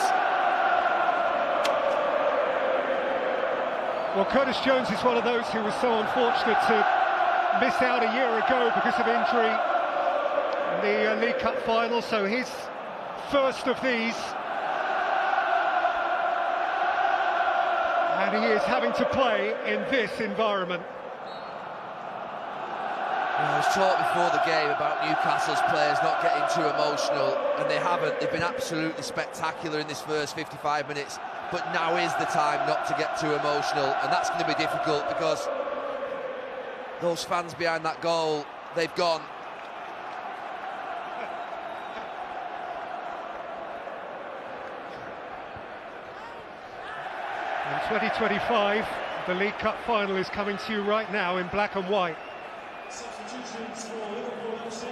S3: Well, Curtis Jones is one of those who was so unfortunate to miss out a year ago because of injury in the League Cup final, so his first of these, and he is having to play in this environment.
S6: I was taught before the game about Newcastle's players not getting too emotional, and they haven't. They've been absolutely spectacular in this first 55 minutes, but now is the time not to get too emotional, and that's going to be difficult because those fans behind that goal, they've gone.
S3: In 2025, the League Cup final is coming to you right now in black and white.
S4: Substitutions for Liverpool FC.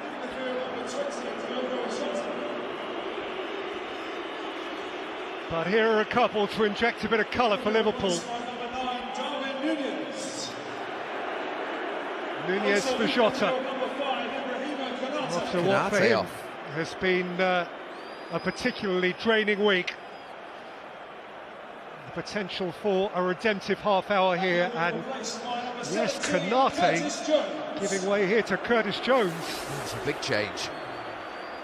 S4: Leaving the field number 20, Diogo Jota.
S3: But here are a couple to inject a bit of colour for Liverpool.
S4: Number 9, Darwin Nunez.
S3: Nunez for Jota.
S4: Number 5, Ibrahima Konate.
S3: So what for
S6: Konate
S3: him
S6: off.
S3: has been a particularly draining week. The potential for a redemptive half hour here, and yes, Konate giving way here to Curtis Jones.
S6: It's a big change.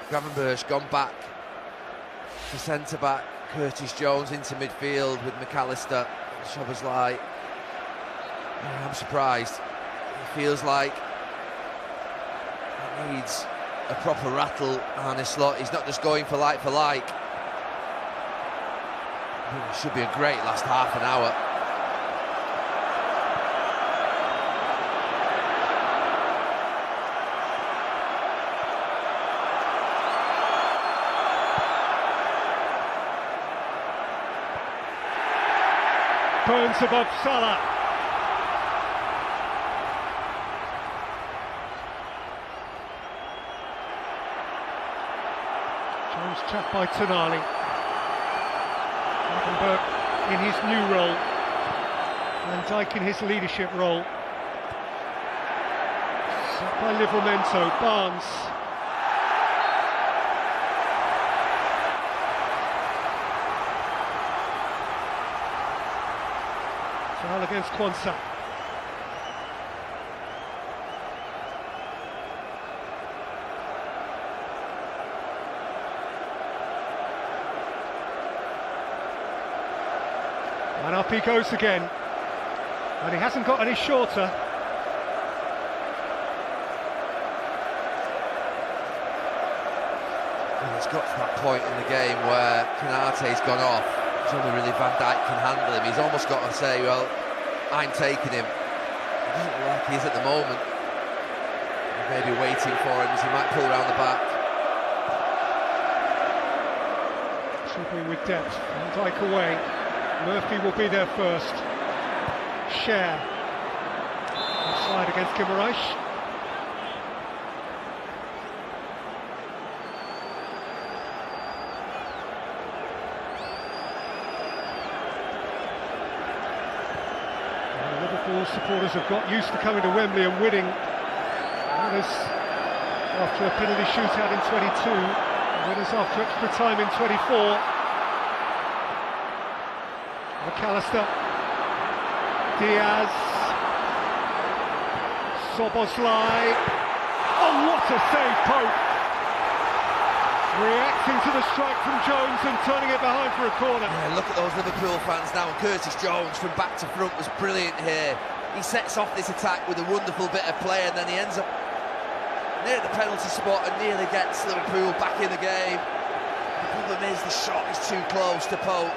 S6: Gravenberch gone back to centre-back, Curtis Jones into midfield with McAllister, Szoboszlai. I'm surprised. It feels like it needs a proper rattle, Arne Slot. He's not just going for like. It should be a great last half an hour.
S3: Burns above Salah. Jones trapped by Tonali. Ravenberg in his new role. Van Dijk in his leadership role. Set by Livramento. Barnes. Foul against Quansah. And up he goes again. And he hasn't got any shorter.
S6: And it's got to that point in the game where Konate's gone off. It's only really Van Dijk can handle him. He's almost got to say, well, I'm taking him. It doesn't look like he is at the moment. Maybe waiting for him as he might pull around the back.
S3: Trooping with depth. Van Dijk away. Murphy will be there first. Cher. Offside against Guimaraes. Liverpool supporters have got used to coming to Wembley and winning. Winners after a penalty shootout in 22. Winners after extra time in 24. McAllister, Diaz, Szoboszlai. Oh, what a save, Pope! Reacting to the strike from Jones and turning it behind for a corner.
S6: Yeah, look at those Liverpool fans now. And Curtis Jones from back to front was brilliant here. He sets off this attack with a wonderful bit of play, and then he ends up near the penalty spot and nearly gets Liverpool back in the game. The problem is the shot is too close to Pope.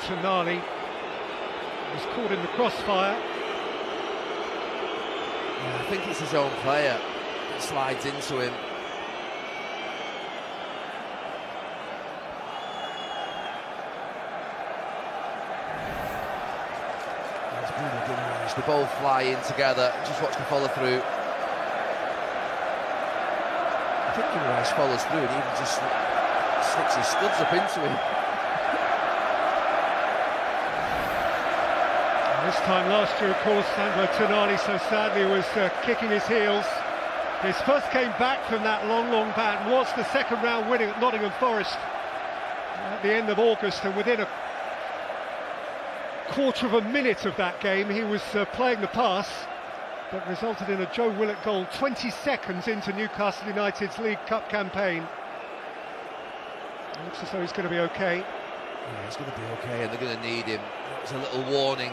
S3: Tonali was caught in the crossfire.
S6: Yeah, I think it's his own player that slides into him. They both fly in together. Just watch the follow through. I think Guimaraes follows through and even just sticks his studs up into him.
S3: This time last year, of course, Sandro Tonali so sadly was kicking his heels. His first came back from that long ban, was the second round winning at Nottingham Forest at the end of August, and within a quarter of a minute of that game he was playing the pass that resulted in a Joe Willett goal 20 seconds into Newcastle United's League Cup campaign. It looks as though he's going to be okay.
S6: Yeah, he's going to be okay, and they're going to need him. It was a little warning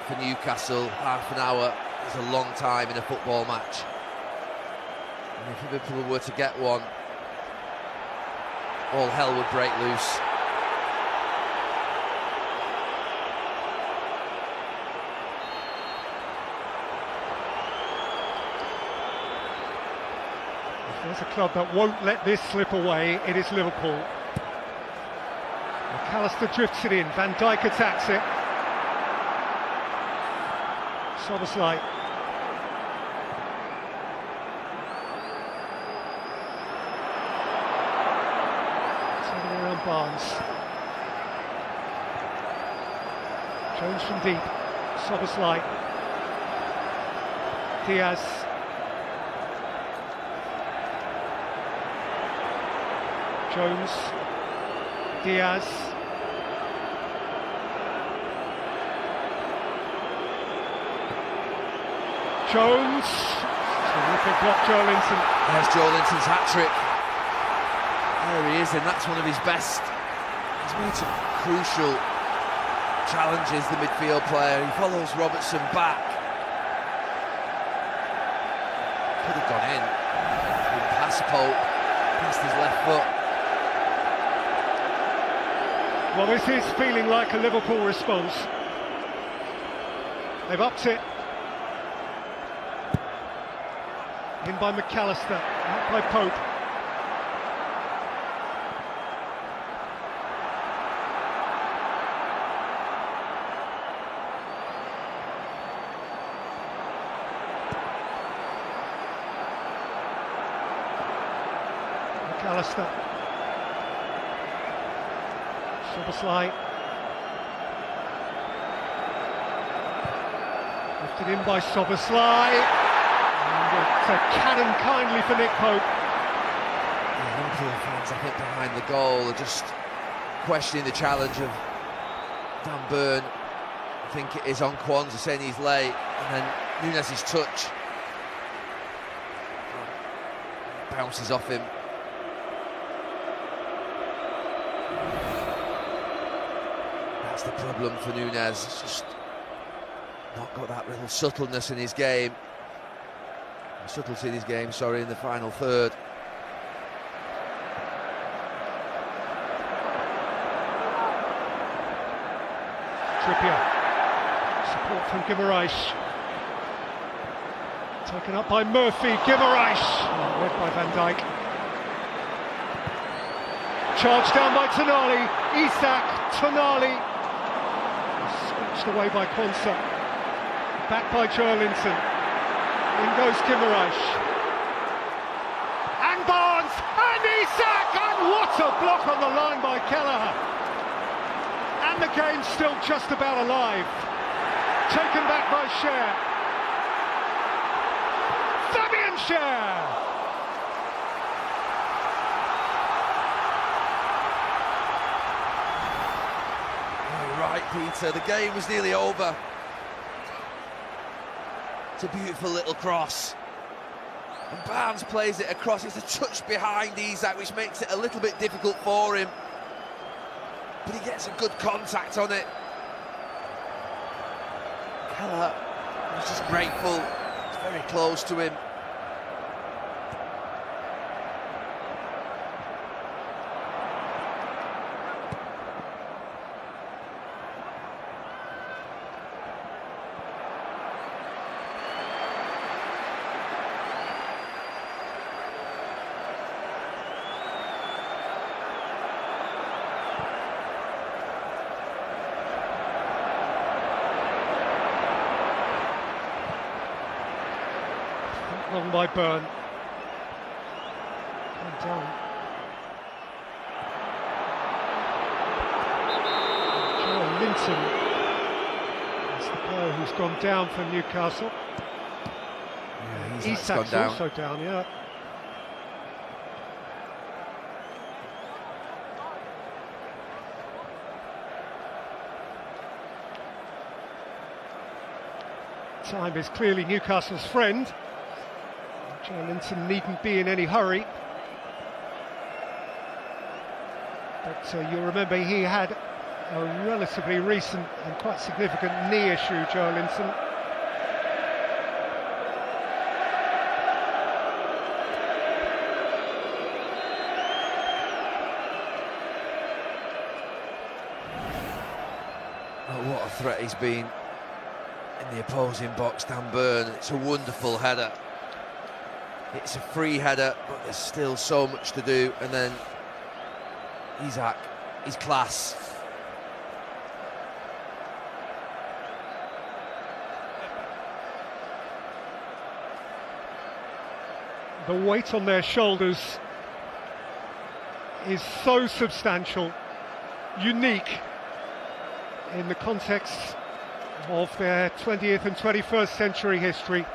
S6: for Newcastle. Half an hour is a long time in a football match, and if Liverpool were to get one, all hell would break loose.
S3: If there's a club that won't let this slip away, it is Liverpool. McAllister drifts it in, Van Dijk attacks it. Szoboszlai. Turning around Barnes. Jones from deep. Szoboszlai. Diaz. Jones. Diaz. Jones. Terrific block, Joelinton.
S6: There's Joelinton's hat-trick. There he is, and that's one of his best. He's made some crucial challenges, the midfield player. He follows Robertson back. Could have gone in. Past Pope, past his left foot.
S3: Well, this is feeling like a Liverpool response. They've upped it. In by McAllister, out by Pope. McAllister. Szoboszlai. Lifted in by Szoboszlai. And a cannon kindly for Nick Pope.
S6: Yeah, Liverpool fans, I think, behind the goal are just questioning the challenge of Dan Burn. I think it is on Kwanzaa saying he's late, and then Nunez's touch bounces off him. That's the problem for Nunez. He's just not got that little subtleness in his game. Subtlety in his game, sorry, in the final third.
S3: Trippier. Support from Guimaraes. Taken up by Murphy. Guimaraes. Led by Van Dijk. Charged down by Tonali. Isak. Tonali. Scratched away by Kwanzaa. Back by Joelinton. In goes Guimaraes. And Barnes. And Isak. And what a block on the line by Kelleher. And the game's still just about alive. Taken back by Cher. Fabian Cher.
S6: You're right, Peter. The game was nearly over. It's a beautiful little cross. And Barnes plays it across. It's a touch behind Isak, which makes it a little bit difficult for him. But he gets a good contact on it. Kelleher was just grateful. It's very close to him.
S3: Long by Byrne. And down. Joel Linton is the player who's gone down for Newcastle.
S6: Yeah,
S3: Isak's
S6: gone
S3: also down, yeah. Time is clearly Newcastle's friend. Joe Linton needn't be in any hurry. But you remember he had a relatively recent and quite significant knee issue, Joe Linton.
S6: Oh, what a threat he's been in the opposing box, Dan Byrne. It's a wonderful header. It's a free header, but there's still so much to do. And then Isak, his class.
S3: The weight on their shoulders is so substantial, unique in the context of their 20th and 21st century history.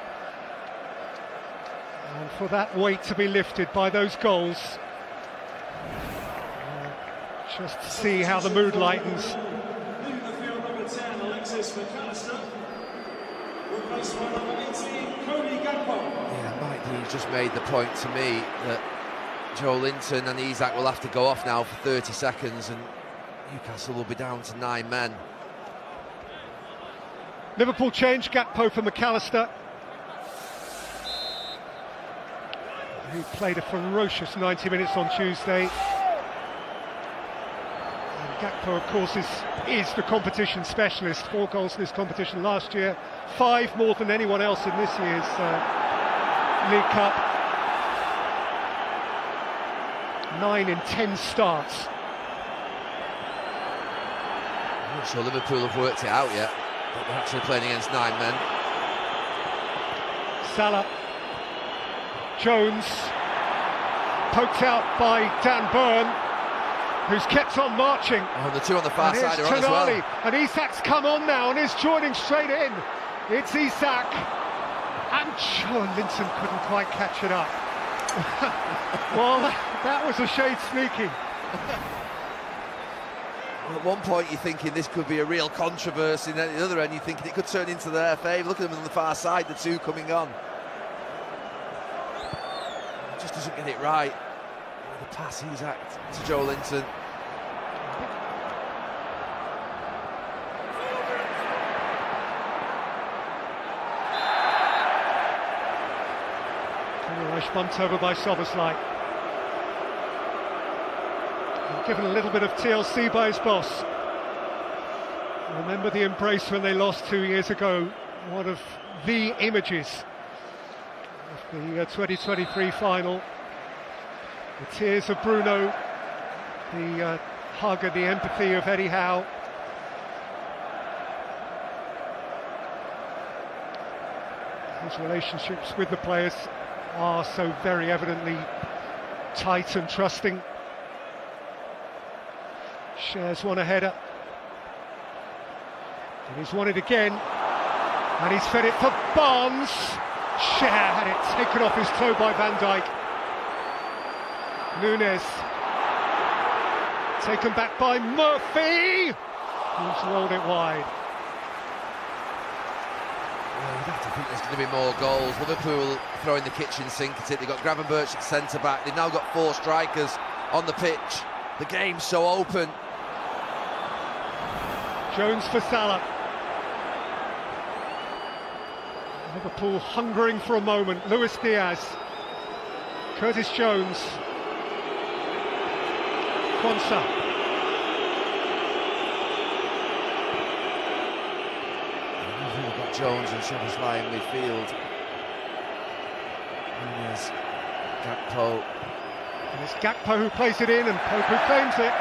S3: And for that weight to be lifted by those goals, just to see how the mood lightens.
S4: Leaving the field, number 10, Alexis McAllister. Replaced by number 18, Cody Gakpo.
S6: Yeah, Mike Dean just made the point to me that Joe Linton and Isak will have to go off now for 30 seconds and Newcastle will be down to 9 men.
S3: Liverpool change, Gakpo for McAllister, who played a ferocious 90 minutes on Tuesday. And Gakpo, of course, is the competition specialist. 4 goals in this competition last year, 5 more than anyone else in this year's League Cup. 9 in 10 starts.
S6: I'm not sure Liverpool have worked it out yet, but they're actually playing against 9 men.
S3: Salah. Jones, poked out by Dan Byrne, who's kept on marching.
S6: Oh, the two on the far side are on as well.
S3: And Isak's come on now and is joining straight in. It's Isak, and Joe Linton couldn't quite catch it up. Well, that was a shade sneaky.
S6: Well, at one point you're thinking this could be a real controversy, and at the other end you're thinking it could turn into their favour. Look at them on the far side, the two coming on. Just doesn't get it right. The pass Isak to Joe Linton.
S3: Nice bumped over by Soboslai. Given a little bit of TLC by his boss. Remember the embrace when they lost 2 years ago? One of the images of the 2023 final. The tears of Bruno, the hug and the empathy of Eddie Howe. His relationships with the players are so very evidently tight and trusting. Shares one a header. And he's won it again. And he's fed it for Barnes. Cher had it taken off his toe by Van Dijk. Nunes. Taken back by Murphy, who's rolled it wide.
S6: Well, you'd have to think there's going to be more goals. Liverpool throwing the kitchen sink at it. They've got Gravenberch at centre-back. They've now got 4 strikers on the pitch. The game's so open.
S3: Jones for Salah. Liverpool hungering for a moment. Luis Diaz, Curtis Jones, Quansah.
S6: We've got Jones and Szoboszlai in midfield. Nunez, Gakpo.
S3: And it's Gakpo who plays it in and Pope who claims it.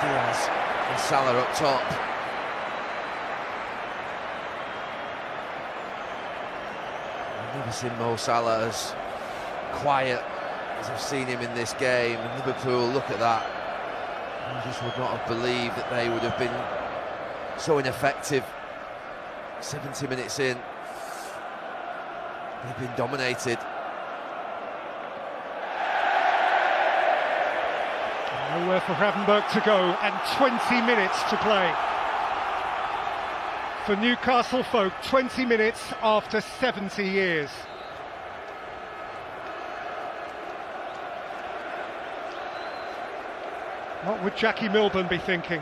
S6: Diaz and Salah up top. I've never seen Mo Salah as quiet as I've seen him in this game. And Liverpool, look at that. I just would not have believed that they would have been so ineffective. 70 minutes in, they've been dominated.
S3: Nowhere for Gravenberch to go, and 20 minutes to play. For Newcastle folk, 20 minutes after 70 years. What would Jackie Milburn be thinking?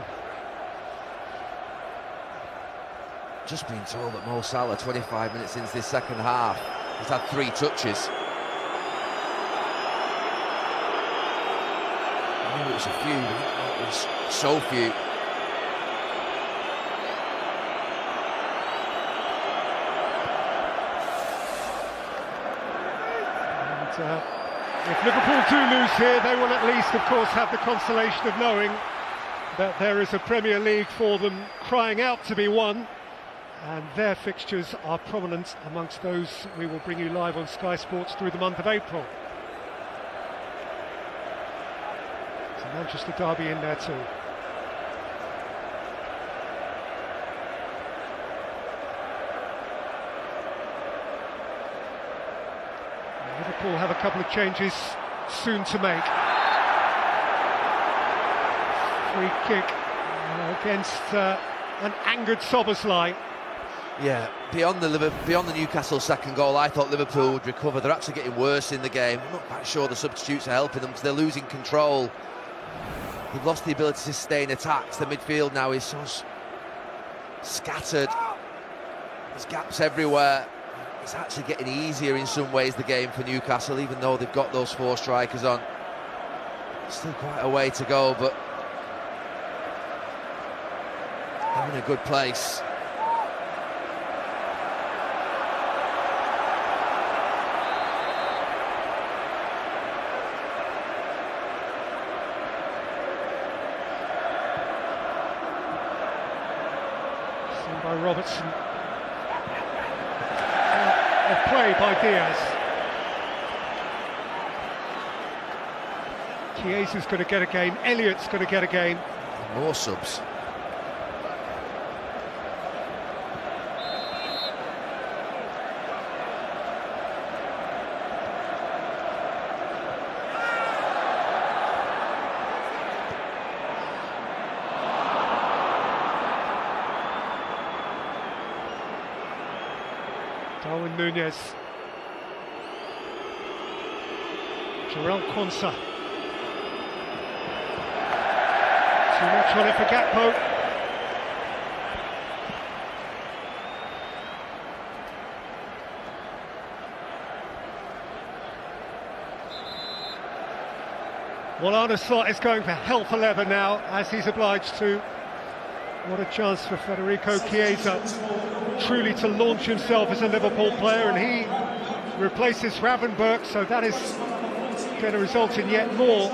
S6: Just been told that Mo Salah, 25 minutes into this second half, has had 3 touches. I knew it was a few, but it was so few.
S3: And if Liverpool do lose here, they will at least, of course, have the consolation of knowing that there is a Premier League for them crying out to be won. And their fixtures are prominent amongst those we will bring you live on Sky Sports through the month of April. There's a Manchester derby in there too. Liverpool have a couple of changes soon to make. Free kick against an angered Szoboszlai.
S6: Yeah, beyond the Newcastle second goal, I thought Liverpool would recover. They're actually getting worse in the game. I'm not quite sure the substitutes are helping them because they're losing control. They've lost the ability to sustain attacks. The midfield now is so scattered. There's gaps everywhere. It's actually getting easier in some ways, the game for Newcastle, even though they've got those 4 strikers on. Still quite a way to go, but they're in a good place.
S3: By Robertson. A play by Diaz. Chiesa's going to get a game. Elliott's going to get a game.
S6: More subs.
S3: Darwin Nunez. Jarell Quansah. Too much on it for Gakpo. Well, Arne Slot is going for hell for leather now, as he's obliged to. What a chance for Federico Chiesa, truly to launch himself as a Liverpool player, and he replaces Gravenberch, so that is going to result in yet more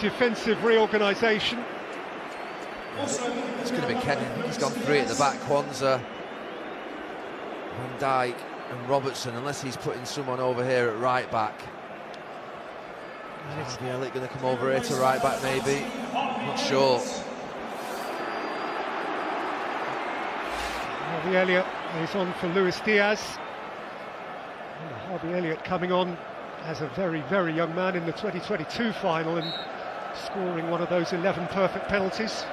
S3: defensive reorganisation.
S6: It's going to be Kenny. I think he's gone 3 at the back. Quansah, Van Dijk and Robertson, unless he's putting someone over here at right back. Is Elliott going to come over here to right back maybe? Not sure.
S3: Harvey Elliott is on for Luis Diaz. And Harvey Elliott coming on as a very, very young man in the 2022 final and scoring one of those 11 perfect penalties.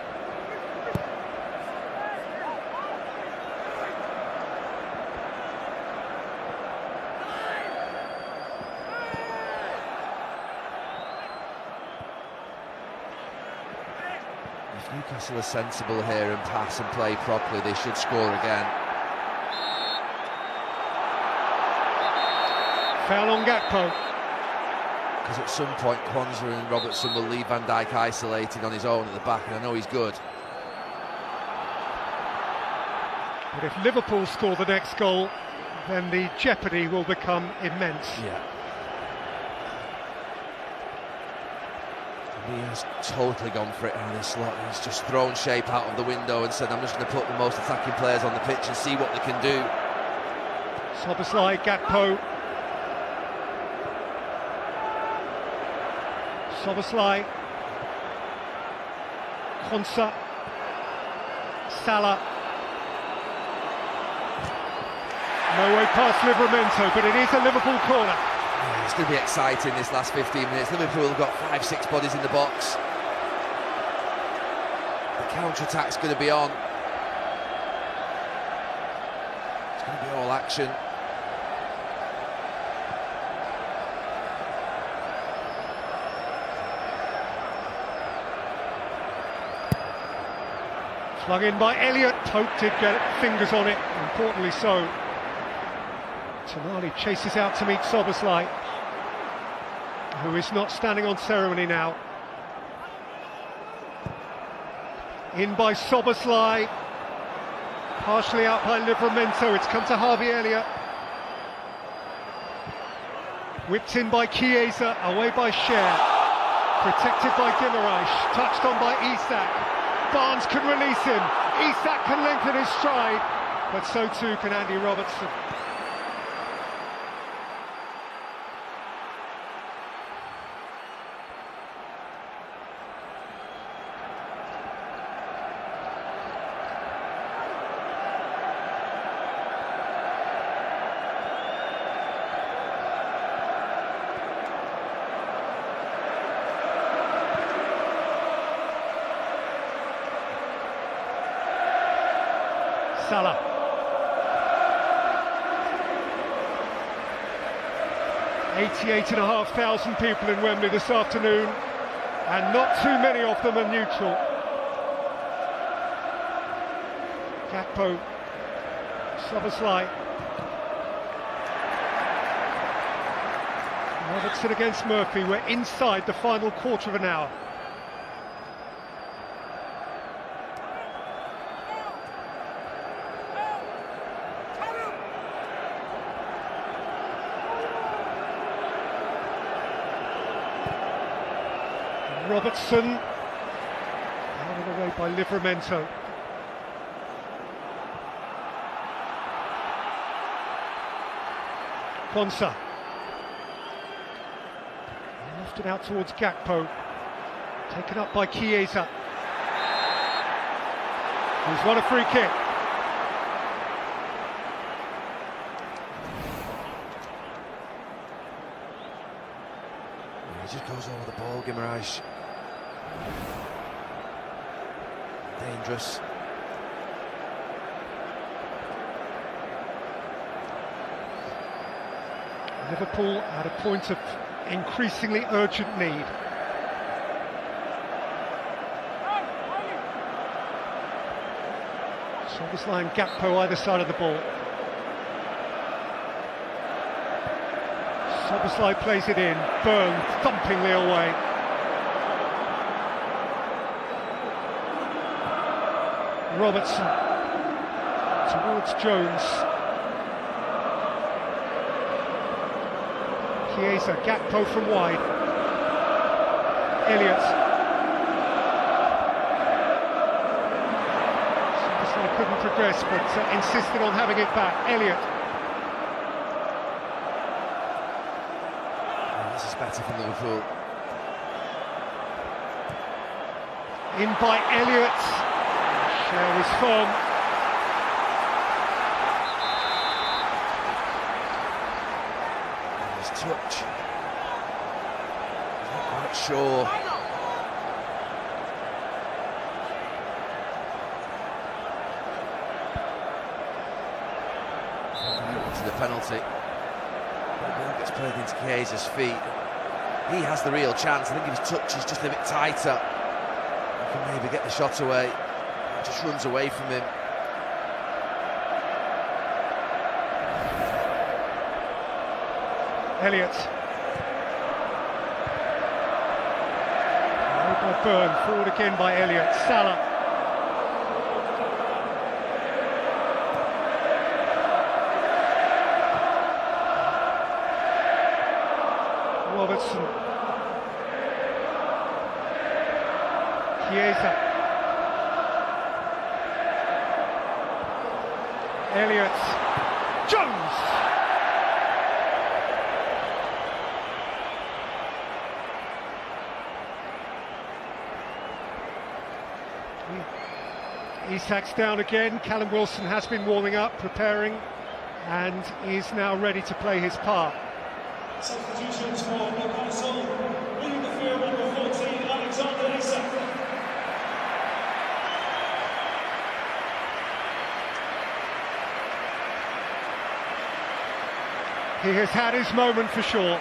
S6: If Newcastle are sensible here and pass and play properly, they should score again.
S3: Foul on Gakpo.
S6: Because at some point Kwanzaa and Robertson will leave Van Dijk isolated on his own at the back, and I know he's good.
S3: But if Liverpool score the next goal, then the jeopardy will become immense.
S6: Yeah. He has totally gone for it out of this slot. He's just thrown shape out of the window and said, I'm just going to put the most attacking players on the pitch and see what they can do.
S3: Szoboszlai, Gakpo. Szoboszlai. Kwanzaa. Salah. No way past Livramento, but it is a Liverpool corner.
S6: Yeah, it's going to be exciting this last 15 minutes. Liverpool have got 5-6 bodies in the box. The counter-attack's going to be on. It's going to be all action.
S3: Flung in by Elliott. Pope did get fingers on it, importantly so. Tonali chases out to meet Szoboszlai, who is not standing on ceremony now. In by Szoboszlai, partially out by Livramento. It's come to Harvey Elliott. Whipped in by Chiesa, away by Cher. Protected by Guimaraes, touched on by Isak. Barnes can release him. Isak can lengthen his stride, but so too can Andy Robertson. Salah. $88,500 people in Wembley this afternoon, and not too many of them are neutral. Gakpo, Szoboszlai. Robertson against Murphy. We're inside the final quarter of an hour. Robertson, out of the way by Livramento. Kwanzaa. Lofted out towards Gakpo. Taken up by Chiesa. He's won a free kick.
S6: He just goes over the ball, Guimaraes. Dangerous.
S3: Liverpool at a point of increasingly urgent need. Szoboszlai and Gakpo either side of the ball. Szoboszlai plays it in, Byrne thumpingly away. Robertson towards Jones. Chiesa, Gakpo from wide. Elliott. Szoboszlai couldn't progress, but insisted on having it back. Elliott.
S6: This is better for Liverpool.
S3: In by Elliott. Cher was firm.
S6: His touch. Not quite sure. To the penalty. The ball gets played into Chiesa's feet. He has the real chance. I think if his touch is just a bit tighter, he can maybe get the shot away. Just runs away from him.
S3: Elliott. By Byrne, forward again by Elliott. Salah. Robertson. Chiesa. Elliott. Jones. Isak's down again. Callum Wilson has been warming up, preparing, and is now ready to play his part.
S4: Substitutions for Newcastle. Leaving the field, number 14, Alexander Isak.
S3: He has had his moment for sure.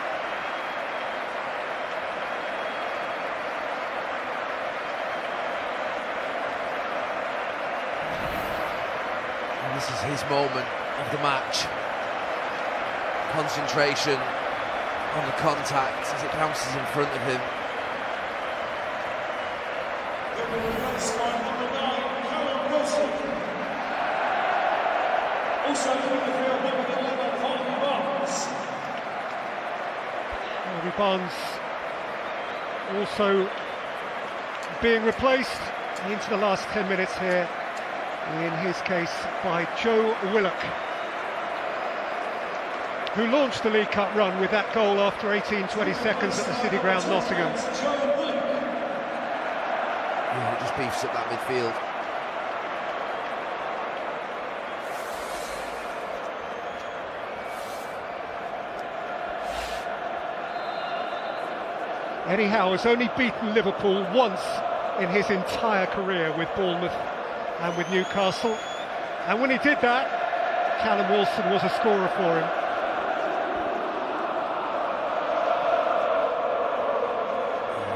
S6: And this is his moment of the match. Concentration on the contact as it bounces in front of him.
S4: Number 9, Callum Wilson. Also leaving the field, number 11, Harvey Barnes.
S3: Harvey Barnes also being replaced into the last 10 minutes here, in his case by Joe Willock, who launched the League Cup run with that goal after 18-20 seconds at the City Ground, Nottingham.
S6: Yeah, it just beefs up that midfield.
S3: Eddie Howe has only beaten Liverpool once in his entire career with Bournemouth and with Newcastle, and when he did that, Callum Wilson was a scorer for him.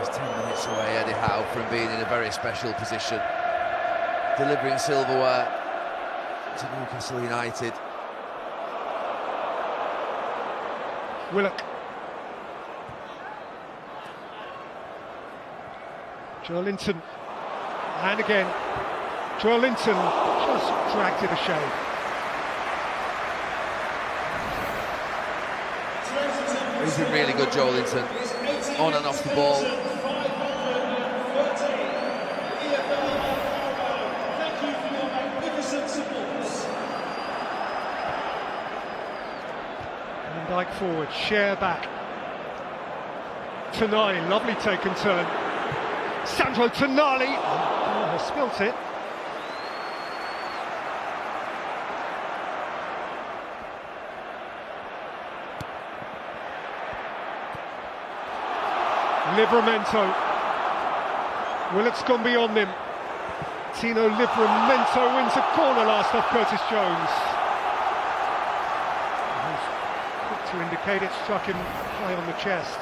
S6: He's 10 minutes away, Eddie Howe, from being in a very special position, delivering silverware to Newcastle United.
S3: Willock. Joelinton, and again, Joelinton just dragged it a shade.
S6: He's been really good, Joelinton, on and off the ball.
S3: Van Dijk forward, Share back. Tonali, lovely taken turn. Sandro Tonali, oh, has spilt it. Livramento. Willock's gone beyond him. Tino Livramento wins a corner last off Curtis Jones. Quick to indicate it struck him high on the chest.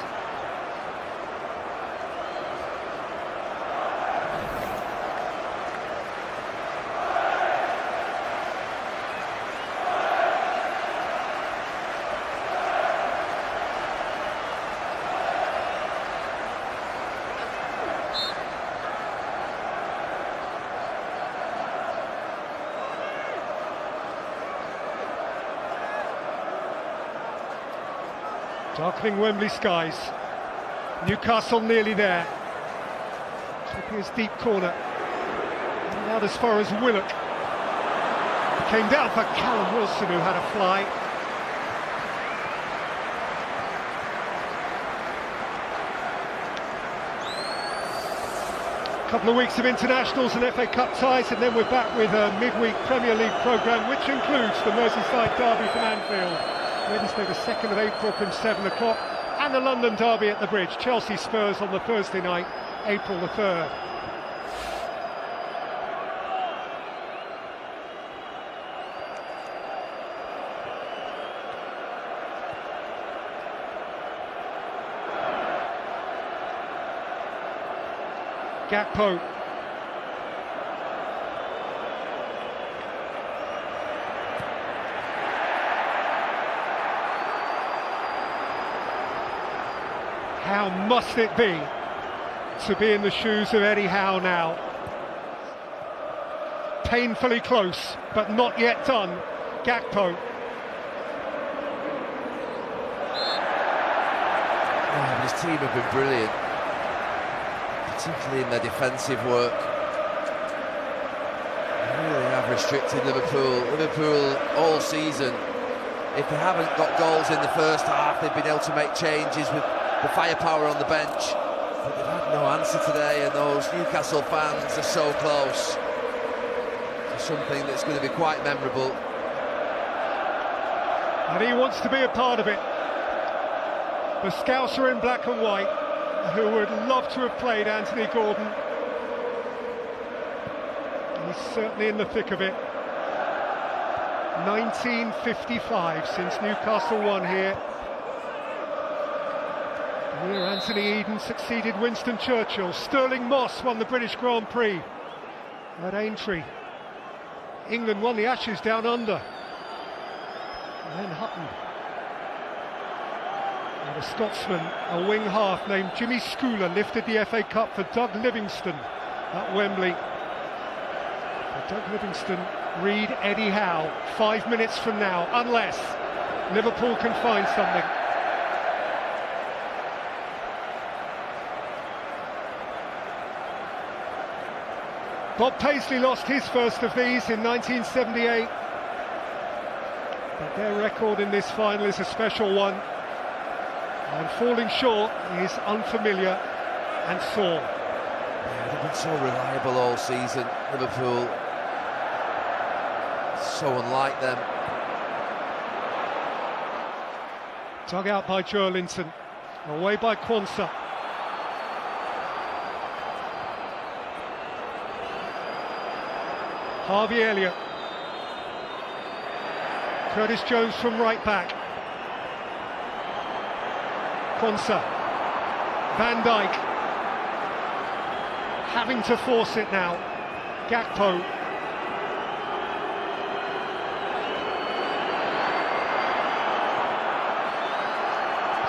S3: Darkening Wembley skies. Newcastle nearly there. Trippier's deep corner. And out as far as Willock. Came down for Callum Wilson, who had a fly. A couple of weeks of internationals and FA Cup ties, and then we're back with a midweek Premier League programme, which includes the Merseyside derby from Anfield. Wednesday the 2nd of April from 7 o'clock, and the London derby at the Bridge, Chelsea Spurs on the Thursday night, April the 3rd. Gakpo. how must it be to be in the shoes of Eddie Howe now? Painfully close, but not yet done. Gakpo.
S6: His team have been brilliant, particularly in their defensive work. They really have restricted Liverpool. Liverpool all season, if they haven't got goals in the first half, they've been able to make changes with the firepower on the bench. But they've had no answer today, and those Newcastle fans are so close to something that's going to be quite memorable.
S3: And he wants to be a part of it. The Scouser in black and white, who would love to have played Anthony Gordon. He's certainly in the thick of it. 1955 since Newcastle won here. The year Anthony Eden succeeded Winston Churchill. Sterling Moss won the British Grand Prix at Aintree. England won the Ashes down under. And then Hutton. And a Scotsman, a wing half named Jimmy Schooler, lifted the FA Cup for Doug Livingston at Wembley. For Doug Livingston, read Eddie Howe 5 minutes from now, unless Liverpool can find something. Bob Paisley lost his first of these in 1978, but their record in this final is a special one, and falling short is unfamiliar and sore.
S6: Yeah, they've been so reliable all season, Liverpool. So unlike them.
S3: Dug out by Joelinton, away by Quansah. Harvey Elliott. Curtis Jones from right back. Quansah. Van Dijk. Having to force it now. Gakpo.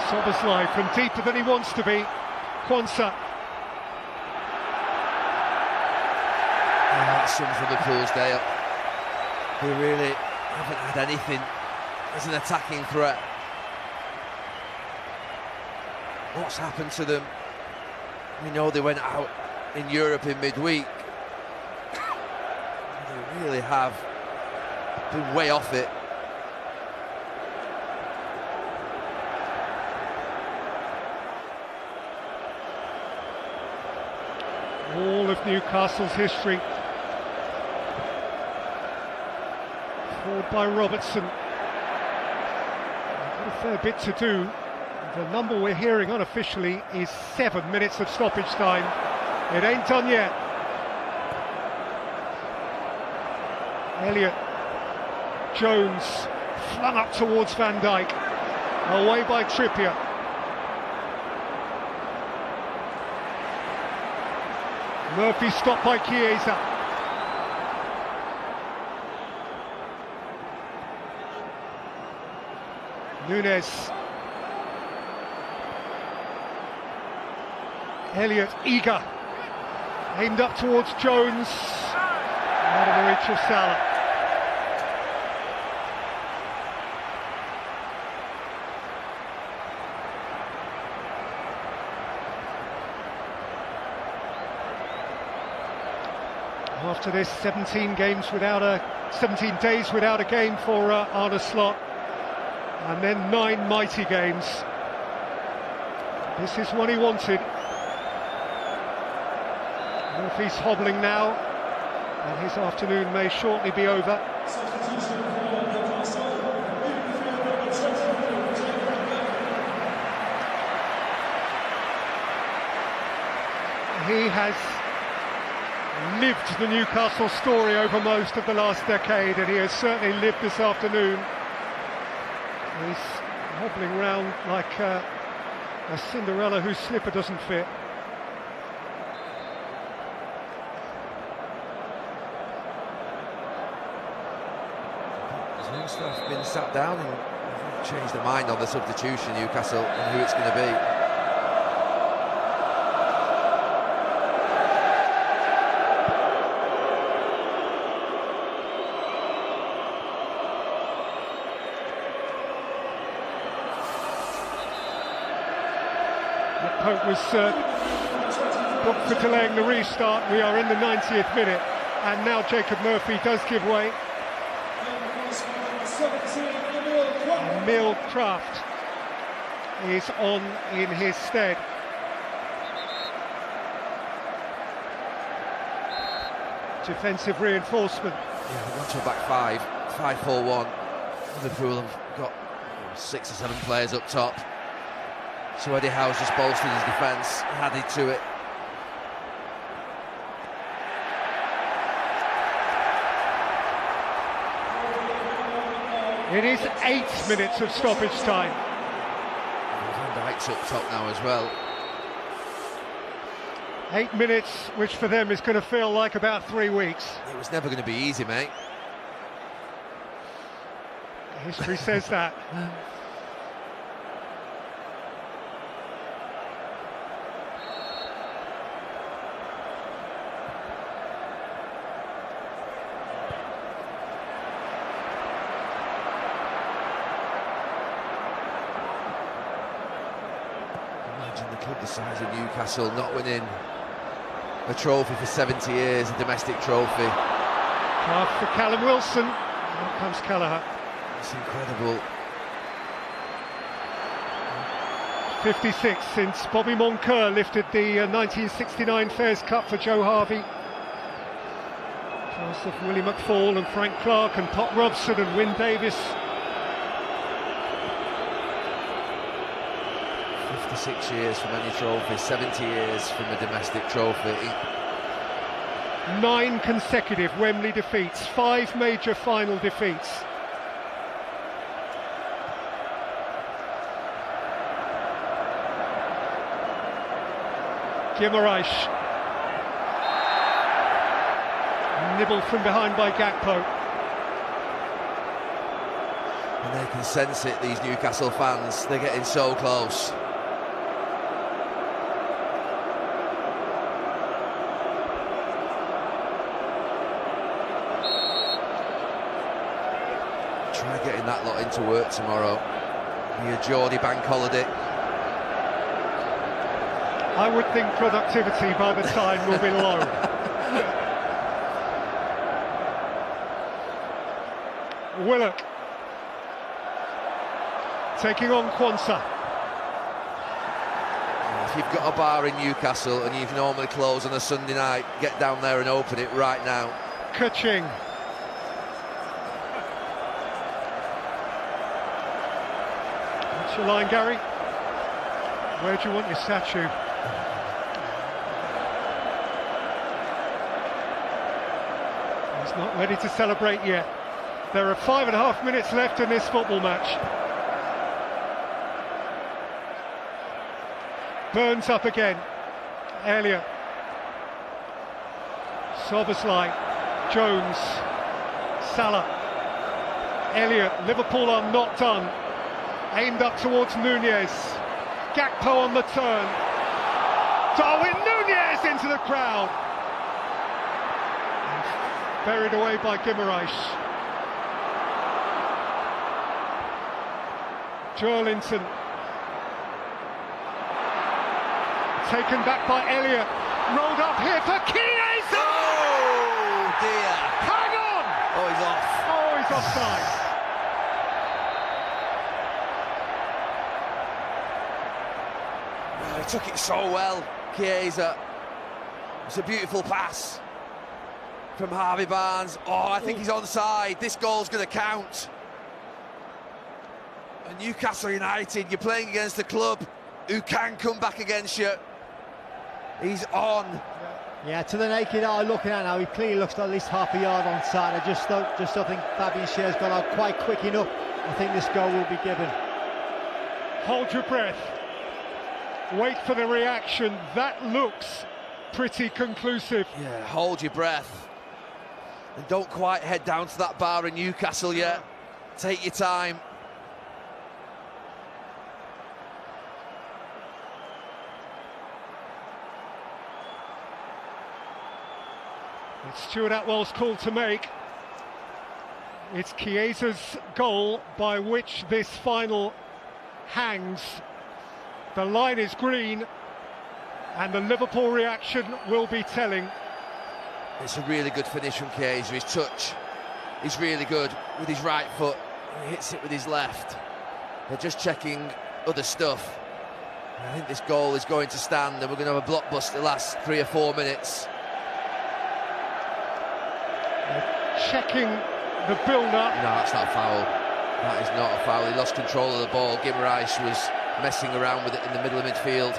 S3: Szoboszlai from deeper than he wants to be. Quansah.
S6: That sums Liverpool's day up. They really haven't had anything as an attacking threat. What's happened to them? We know they went out in Europe in midweek. They really have been way off it.
S3: All of Newcastle's history. Forward by Robertson. Got a fair bit to do. The number we're hearing unofficially is 7 minutes of stoppage time. It ain't done yet. Elliott. Jones flung up towards Van Dijk. Away by Trippier. Murphy stopped by Chiesa. Nunes. Elliott eager. Aimed up towards Jones. Out of the reach of Salah. After this, 17 days without a game for Arne Slot, and then 9 mighty games. This is what he wanted. Murphy's hobbling now, and his afternoon may shortly be over. He has lived the Newcastle story over most of the last decade, and he has certainly lived this afternoon. He's hobbling round like a Cinderella whose slipper doesn't fit.
S6: Longstaff's been sat down and changed their mind on the substitution, Newcastle, and who it's going to be.
S3: Gakpo was booked for delaying the restart. We are in the 90th minute, and now Jacob Murphy does give way. Emil Kraft is on in his stead. Defensive reinforcement.
S6: Yeah, they've gone to a back 5-4-1. Liverpool have got 6 or 7 players up top. So Eddie Howe's just bolstered his defence, added to it.
S3: It is 8 minutes of stoppage time.
S6: Van Dijk's up top now as well.
S3: 8 minutes, which for them is going to feel like about 3 weeks.
S6: It was never going to be easy, mate.
S3: History says that.
S6: Imagine the club the size of Newcastle not winning a trophy for 70 years, a domestic trophy.
S3: Pass for Callum Wilson. Here comes Kelleher.
S6: It's incredible.
S3: 56 since Bobby Moncur lifted the 1969 Fairs Cup for Joe Harvey. Pass of Willie McFall and Frank Clark and Pop Robson and Wyn Davis.
S6: 56 years from any trophy, 70 years from a domestic trophy.
S3: 9 consecutive Wembley defeats, 5 major final defeats. Guimaraes. Nibbled from behind by Gakpo.
S6: And they can sense it, these Newcastle fans. They're getting so close. Try getting that lot into work tomorrow. Be a Geordie bank holiday.
S3: I would think productivity by the time will be low. Willock taking on Quansah.
S6: If you've got a bar in Newcastle and you can normally close on a Sunday night, get down there and open it right now.
S3: Kuching. What's your line, Gary? Where do you want your statue? He's not ready to celebrate yet. There are 5.5 minutes left in this football match. Burns up again. Elliott. Soboslai. Jones. Salah. Elliott. Liverpool are not done. Aimed up towards Nunez. Gakpo on the turn. Darwin Nunez into the crowd. And buried away by Guimaraes. Joelinton. Taken back by Elliott. Rolled up here for Chiesa!
S6: Oh dear!
S3: Hang on!
S6: Oh, he's off.
S3: Oh, he's offside.
S6: He took it so well, Chiesa. It's a beautiful pass from Harvey Barnes. Oh, I think he's onside. This goal's going to count. And Newcastle United, you're playing against a club who can come back against you. He's on.
S7: Yeah, to the naked eye looking at now, he clearly looks at least half a yard onside. I just don't think Fabian Schär's got out quite quick enough. I think this goal will be given.
S3: Hold your breath. Wait for the reaction. That looks pretty conclusive.
S6: Yeah, hold your breath. And don't quite head down to that bar in Newcastle yet. Take your time.
S3: It's Stuart Atwell's call to make. It's Chiesa's goal by which this final hangs. The line is green, And the Liverpool reaction will be telling.
S6: It's a really good finish from Chiesa. His touch is really good with his right foot. He hits it with his left. They're just checking other stuff. I think this goal is going to stand, and we're going to have a blockbuster the last 3 or 4 minutes.
S3: They're checking the build-up.
S6: No, that's not a foul. That is not a foul. He lost control of the ball. Guimaraes was messing around with it in the middle of midfield.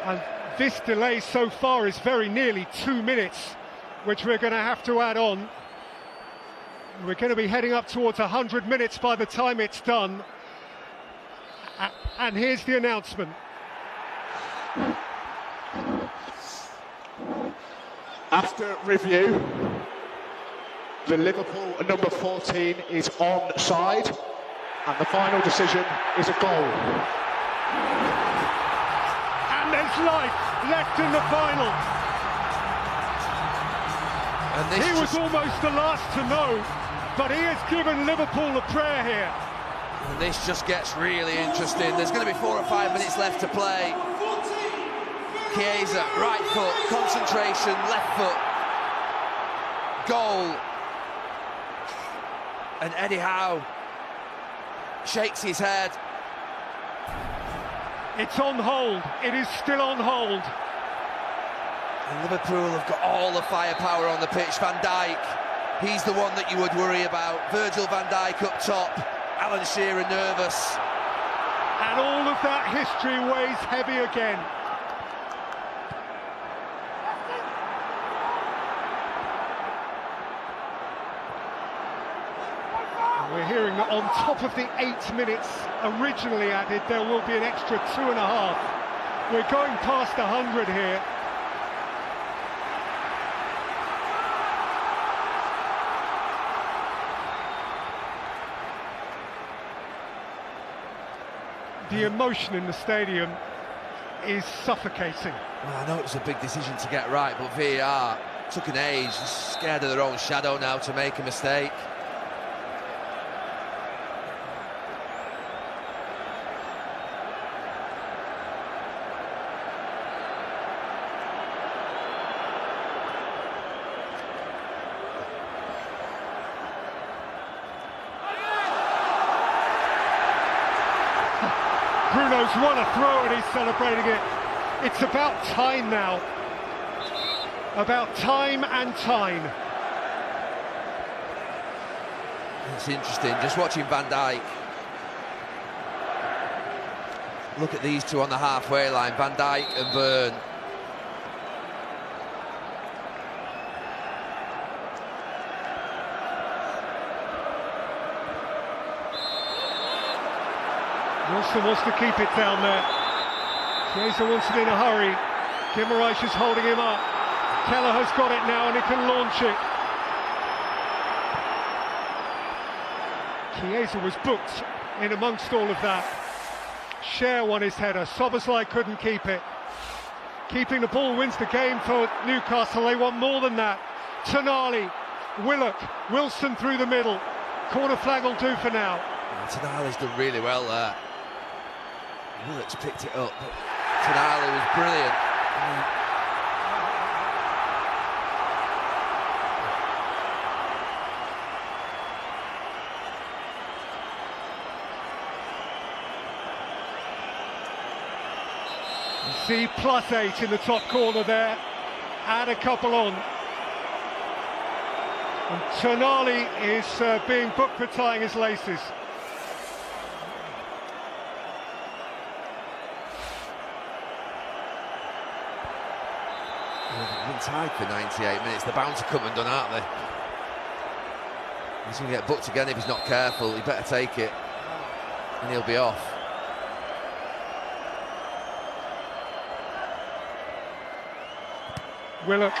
S3: And this delay so far is very nearly 2 minutes, which we're going to have to add on. We're going to be heading up towards 100 minutes by the time it's done. And here's the announcement.
S10: After review, the Liverpool number 14 is onside, and the final decision is a goal.
S3: And there's life left in the final.
S6: And
S3: he was almost the last to know, but he has given Liverpool a prayer here.
S6: And this just gets really interesting. There's going to be 4 or 5 minutes left to play. Chiesa, right foot, concentration, left foot, goal. And Eddie Howe shakes his head.
S3: It's on hold. It is still on hold.
S6: And Liverpool have got all the firepower on the pitch. Van Dijk, he's the one that you would worry about. Virgil van Dijk up top. Alan Shearer nervous.
S3: And all of that history weighs heavy again. And we're hearing that on top of the 8 minutes originally added, there will be an extra 2.5. We're going past 100 here. The emotion in the stadium is suffocating.
S6: Well, I know it was a big decision to get right, but VAR took an age. They're scared of their own shadow now to make a mistake.
S3: Bruno's won a throw and he's celebrating it. It's about time now. About time and time.
S6: It's interesting, just watching Van Dijk. Look at these two on the halfway line, Van Dijk and Byrne.
S3: Wilson wants to keep it down there. Chiesa wants it in a hurry. Guimaraes is holding him up. Kelleher's got it now and he can launch it. Chiesa was booked in amongst all of that. Cher won his header. Szoboszlai couldn't keep it. Keeping the ball wins the game for Newcastle. They want more than that. Tonali, Willock, Wilson through the middle. Corner flag will do for now.
S6: Tonali's done really well there. Willock's picked it up, but Tonali was brilliant.
S3: You see +8 in the top corner there. Add a couple on. And Tonali is being booked for tying his laces.
S6: They've been tied for 98 minutes. They're bound to come undone, aren't they? He's going to get booked again if he's not careful. He better take it, and he'll be off.
S3: Willock.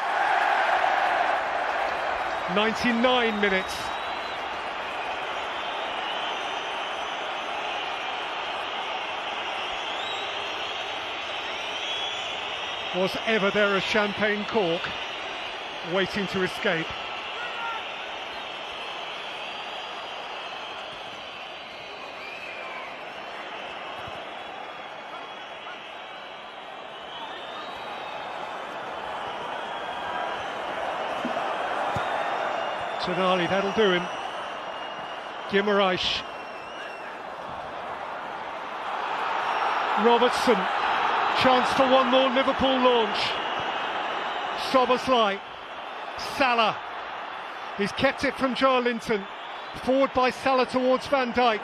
S3: 99 minutes. Was ever there a champagne cork waiting to escape? Tonali, that'll do him. Guimaraes. Robertson. Chance for one more Liverpool launch. Szoboszlai. Salah. He's kept it from Joelinton. Forward by Salah towards Van Dijk.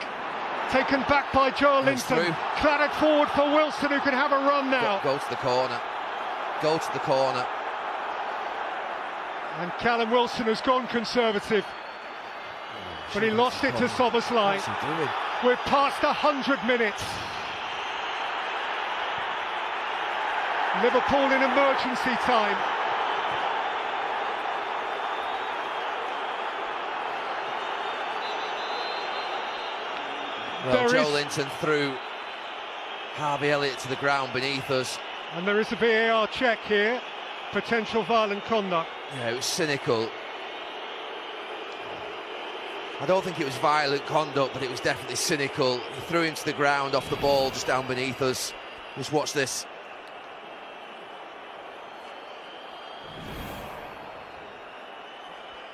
S3: Taken back by Joelinton. Clattered forward for Wilson, who can have a run now.
S6: Go to the corner. Go to the corner.
S3: And Callum Wilson has gone conservative. But he lost it to Szoboszlai.
S6: What's he doing?
S3: We're past 100 minutes. Liverpool in emergency time.
S6: Well, Joelinton threw Harvey Elliott to the ground beneath us.
S3: And there is a VAR check here. Potential violent conduct.
S6: Yeah, it was cynical. I don't think it was violent conduct, but it was definitely cynical. He threw him to the ground off the ball just down beneath us. Just watch this.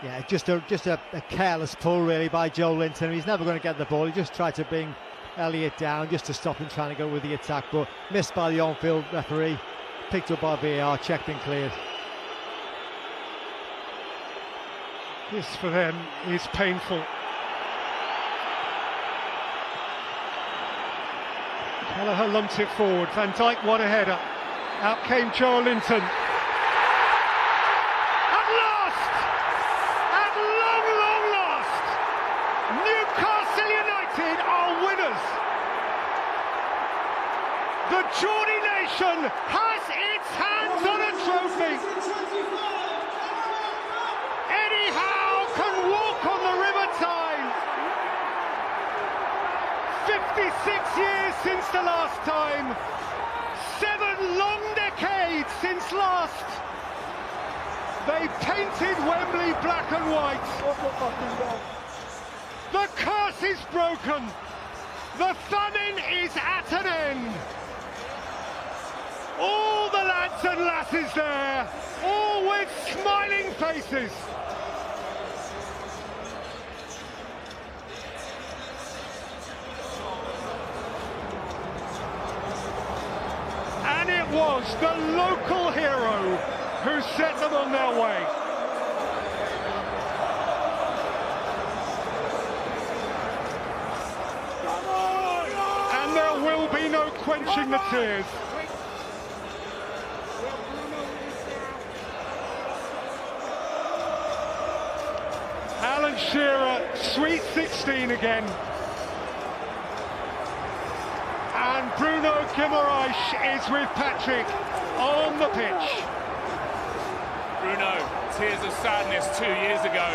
S7: Yeah, just a careless pull really by Joelinton. He's never going to get the ball. He just tried to bring Elliott down just to stop him trying to go with the attack, but missed by the on-field referee. Picked up by VAR, checked and cleared.
S3: This for them is painful. Kelleher lumped it forward. Van Dijk, what a header. Out came Joelinton. At last! At long last! Newcastle United are winners! The Geordie nation has its hands on a trophy! Eddie Howe can walk on the River Tyne! 56 years since the last time! 7 long decades since last! They painted Wembley black and white! The curse is broken! The famine is at an end! All the lads and lasses there, all with smiling faces. And it was the local hero who set them on their way. And there will be no quenching the tears. Alan Shearer, sweet 16 again. And Bruno Guimaraes is with Patrick on the pitch.
S11: Bruno, tears of sadness 2 years ago,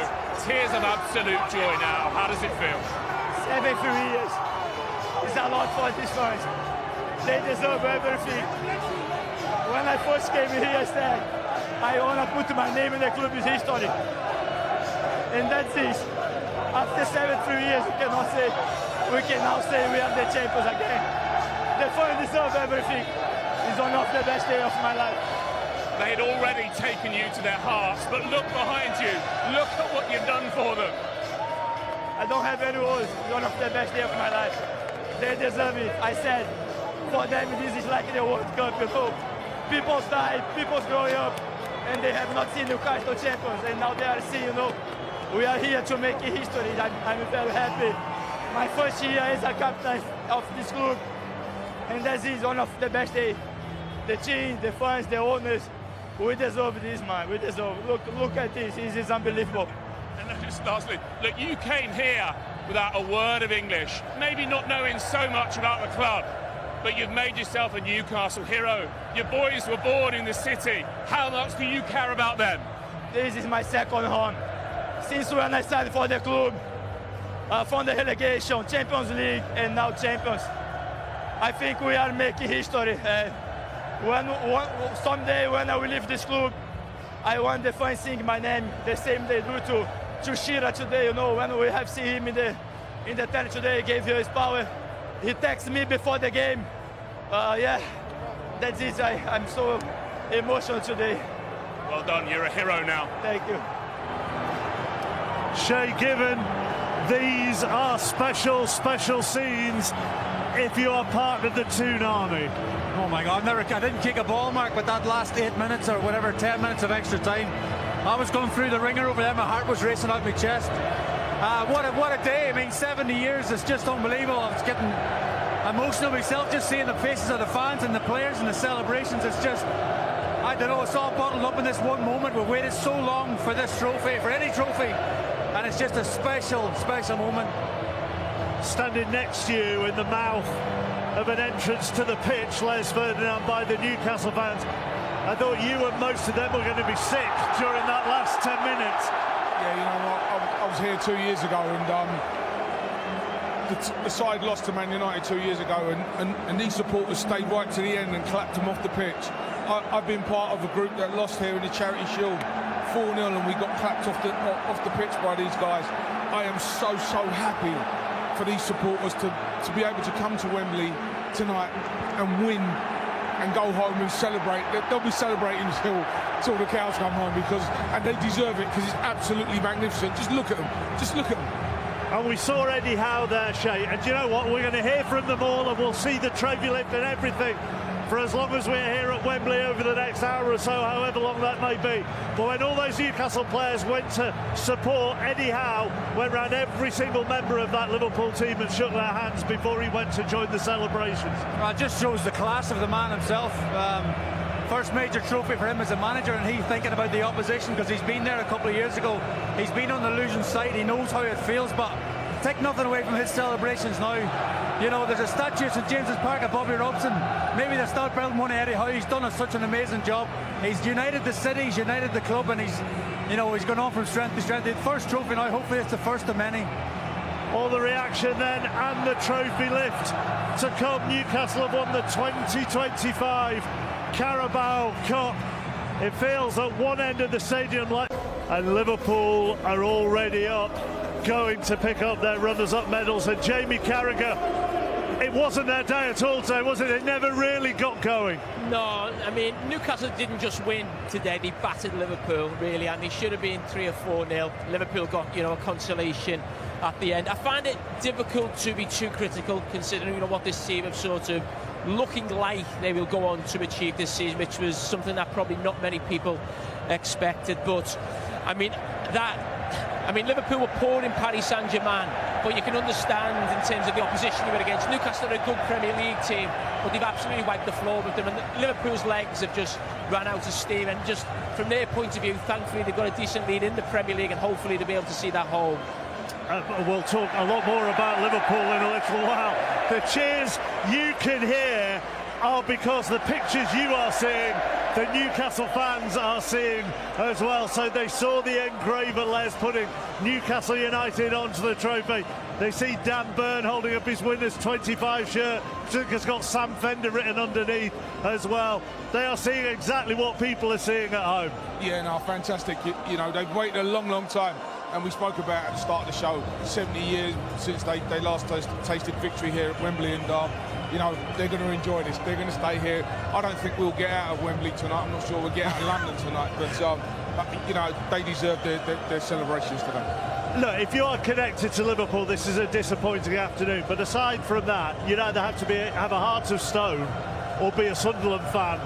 S11: tears of absolute joy now. How does it feel?
S5: 73 years. It's a lot for these fans. They deserve everything. When I first came here, I said, I want to put my name in the club's history. And that's it. After 73 years, we can now say we are the champions again. The fans deserve everything. It's one of the best days of my life.
S11: They had already taken you to their hearts, but look behind you. Look at what you've done for them.
S5: I don't have any words. It's one of the best days of my life. They deserve it. I said, for them, this is like the World Cup, you know. People's died, people's growing up, and they have not seen Newcastle champions, and now they are seeing, you know. We are here to make history. I'm very happy. My first year as a captain of this club, and that is one of the best days. The team, the fans, the owners, we deserve this, man. We deserve. Look at this. This is unbelievable.
S11: And just lastly, look, you came here without a word of English, maybe not knowing so much about the club, but you've made yourself a Newcastle hero. Your boys were born in the city. How much do you care about them?
S5: This is my second home. Since when I started for the club, from the relegation, Champions League, and now champions. I think we are making history. Someday when I will leave this club, I want the fans sing my name the same they do to Shearer today. You know, when we have seen him in the tent today, he gave you his power. He texted me before the game. Yeah, that's it. I'm so emotional today.
S11: Well done. You're a hero now.
S5: Thank you.
S2: Shay Given, these are special scenes if you are part of the Toon Army.
S12: Oh my God, I didn't kick a ball, Mark, but that last 8 minutes or whatever, 10 minutes of extra time, I was going through the ringer over there, my heart was racing out my chest. What a day. I mean, 70 years is just unbelievable. I was getting emotional myself just seeing the faces of the fans and the players and the celebrations. It's just, I don't know, it's all bottled up in this one moment. We've waited so long for this trophy, for any trophy, and it's just a special moment.
S2: Standing next to you in the mouth of an entrance to the pitch, Les Ferdinand, by the Newcastle fans, I thought you and most of them were going to be sick during that last 10 minutes.
S9: Yeah, you know what, I was here 2 years ago, and the side lost to Man United 2 years ago, and these supporters stayed right to the end and clapped them off the pitch. I've been part of a group that lost here in the Charity Shield 4-0, and we got clapped off the pitch by these guys. I am so happy for these supporters to be able to come to Wembley tonight and win and go home and celebrate. They'll be celebrating till the cows come home, and they deserve it, because it's absolutely magnificent. Just look at them.
S2: And we saw Eddie Howe there, Shay, and do you know what, we're going to hear from them all, and we'll see the trophy lift and everything for as long as we're here at Wembley over the next hour or so, however long that may be. But when all those Newcastle players went to support, Eddie Howe went round every single member of that Liverpool team and shook their hands before he went to join the celebrations.
S12: Well, it just shows the class of the man himself. First major trophy for him as a manager, and he's thinking about the opposition, because he's been there a couple of years ago. He's been on the losing side, he knows how it feels, but take nothing away from his celebrations now. You know, there's a statue at St James's Park of Bobby Robson. Maybe they'll start building one of Eddie Howe. He's done such an amazing job. He's united the city, he's united the club, and he's gone on from strength to strength. The first trophy now, hopefully it's the first of many.
S2: All the reaction then, and the trophy lift to come. Newcastle have won the 2025 Carabao Cup. It feels at one end of the stadium and Liverpool are already up, going to pick up their runners-up medals. And Jamie Carragher, it wasn't their day at all today, was it? It never really got going.
S13: No, I mean, Newcastle didn't just win today, they battered Liverpool, really, and they should have been 3 or 4-0. Liverpool got, a consolation at the end. I find it difficult to be too critical, considering, what this team have sort of looking like they will go on to achieve this season, which was something that probably not many people expected. But, I mean, Liverpool were poor in Paris Saint-Germain, but you can understand in terms of the opposition they were against. Newcastle are a good Premier League team, but they've absolutely wiped the floor with them, and Liverpool's legs have just ran out of steam, and just from their point of view, thankfully they've got a decent lead in the Premier League, and hopefully they'll be able to see that home.
S2: We'll talk a lot more about Liverpool in a little while. The cheers you can hear are because the pictures you are seeing, the Newcastle fans are seeing as well. So they saw the engraver, Les, putting Newcastle United onto the trophy. They see Dan Burn holding up his winner's 25 shirt, which has got Sam Fender written underneath as well. They are seeing exactly what people are seeing at home.
S9: Yeah, no, fantastic. They've waited a long time. And we spoke about at the start of the show, 70 years since they last tasted victory here at Wembley, and they're going to enjoy this. They're going to stay here. I don't think we'll get out of Wembley tonight. I'm not sure we'll get out of London tonight, but they deserve their celebrations today.
S2: Look, if you are connected to Liverpool, this is a disappointing afternoon. But aside from that, you'd either have a heart of stone or be a Sunderland fan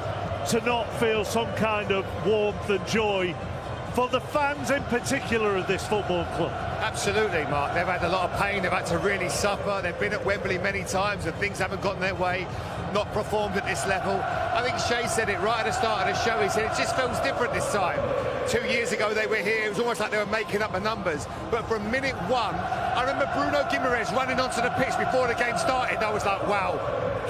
S2: to not feel some kind of warmth and joy for the fans in particular of this football club.
S1: Absolutely, Mark. They've had a lot of pain, they've had to really suffer. They've been at Wembley many times and things haven't gotten their way, not performed at this level. I think Shay said it right at the start of the show. He said it just feels different this time. 2 years ago they were here, it was almost like they were making up the numbers. But from minute one, I remember Bruno Guimaraes running onto the pitch before the game started. I was like, wow,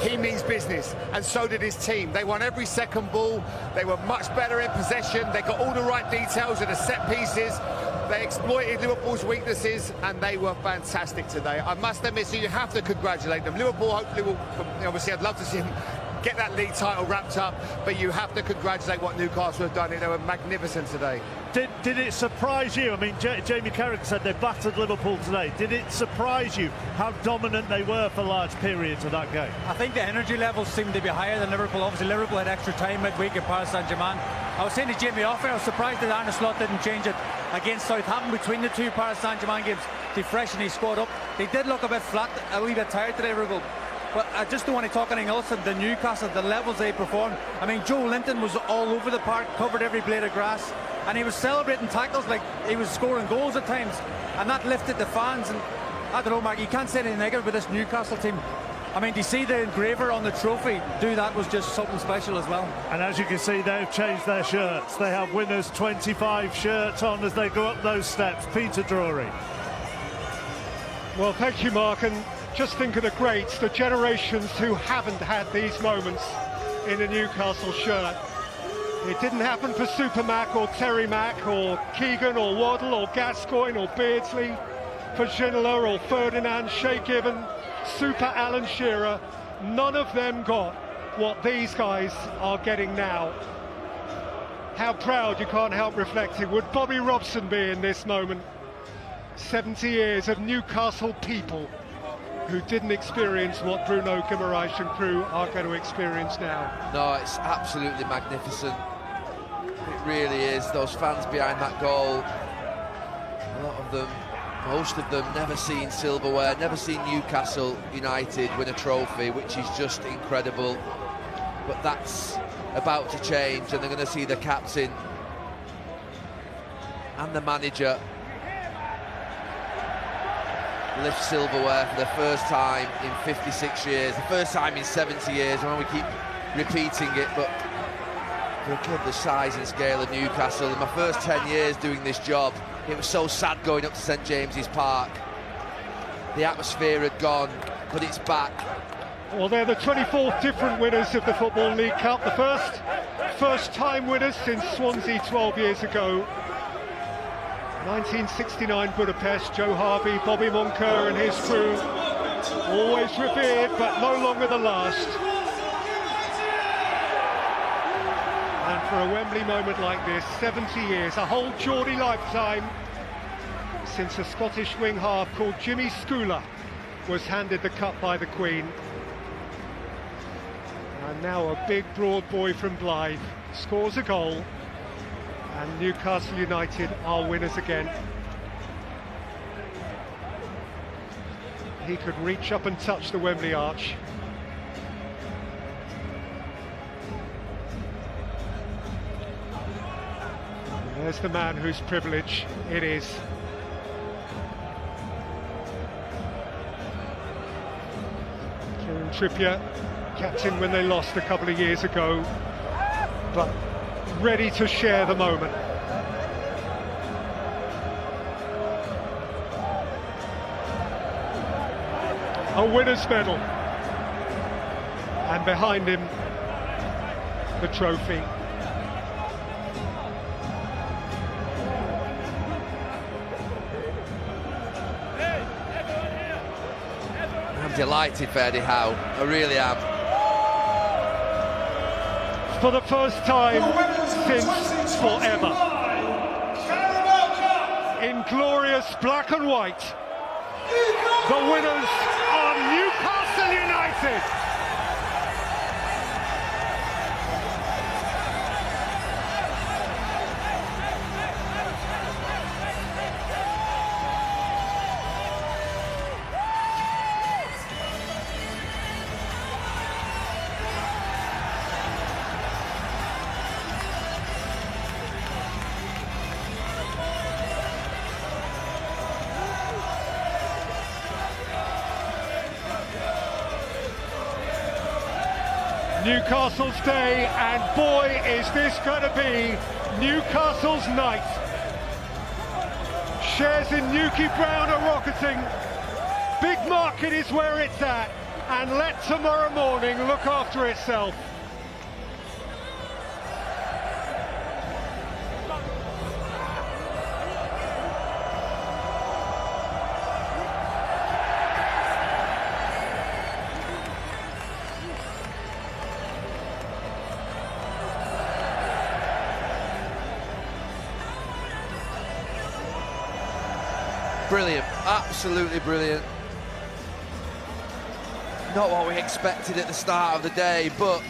S1: he means business, and so did his team. They won every second ball, they were much better in possession, they got all the right details of the set pieces, they exploited Liverpool's weaknesses, and they were fantastic today. I must admit, so you have to congratulate them. Liverpool hopefully will, obviously I'd love to see them get that league title wrapped up, but you have to congratulate what Newcastle have done. They were magnificent today.
S2: Did it surprise you? I mean, Jamie Carragher said they battered Liverpool today. Did it surprise you how dominant they were for large periods of that game?
S12: I think the energy levels seemed to be higher than Liverpool. Obviously, Liverpool had extra time midweek at Paris Saint-Germain. I was saying to Jamie off, I was surprised that Arne Slot didn't change it against Southampton between the two Paris Saint-Germain games to freshen his squad up. They did look a bit flat, a wee bit tired today, Rugal. But I just don't want to talk anything else of the Newcastle, the levels they performed. I mean, Joe Linton was all over the park, covered every blade of grass, and he was celebrating tackles like he was scoring goals at times, and that lifted the fans. And I don't know, Mark, you can't say anything negative with this Newcastle team. I mean, to see the engraver on the trophy do that was just something special as well.
S2: And as you can see, they've changed their shirts. They have winners 25 shirts on as they go up those steps. Peter Drury.
S3: Well, thank you, Mark. And just think of the greats, the generations who haven't had these moments in a Newcastle shirt. It didn't happen for Super Mac or Terry Mack or Keegan or Waddle or Gascoigne or Beardsley, for Ginola or Ferdinand, Shea Given, Super Alan Shearer. None of them got what these guys are getting now. How proud, you can't help reflecting, would Bobby Robson be in this moment? 70 years of Newcastle people who didn't experience what Bruno Guimaraes and crew are going to experience now.
S6: No, it's absolutely magnificent. It really is. Those fans behind that goal, a lot of them, most of them never seen silverware, never seen Newcastle United win a trophy, which is just incredible. But that's about to change, and they're going to see the captain and the manager lift silverware for the first time in 56 years, the first time in 70 years. I know we keep repeating it, but for a club the size and scale of Newcastle, in my first 10 years doing this job, it was so sad going up to St James's Park. The atmosphere had gone, but it's back.
S3: Well, they're the 24th different winners of the Football League Cup, the first time winners since Swansea 12 years ago. 1969 Budapest, Joe Harvey, Bobby Moncur and his crew, always revered but no longer the last. And for a Wembley moment like this, 70 years, a whole Geordie lifetime since a Scottish wing half called Jimmy Schooler was handed the cup by the Queen. And now a big broad boy from Blythe scores a goal, and Newcastle United are winners again. He could reach up and touch the Wembley arch. And there's the man whose privilege it is. Kieran Trippier, captain when they lost a couple of years ago, but ready to share the moment. A winner's medal, and behind him the trophy.
S6: I'm delighted for Eddie Howe, I really am.
S3: For the first time since forever, in glorious black and white, the winners are Newcastle United. Newcastle's day, and boy is this going to be Newcastle's night. Shares in Newquay Brown are rocketing, big market is where it's at, and let tomorrow morning look after itself.
S6: Brilliant, absolutely brilliant. Not what we expected at the start of the day, but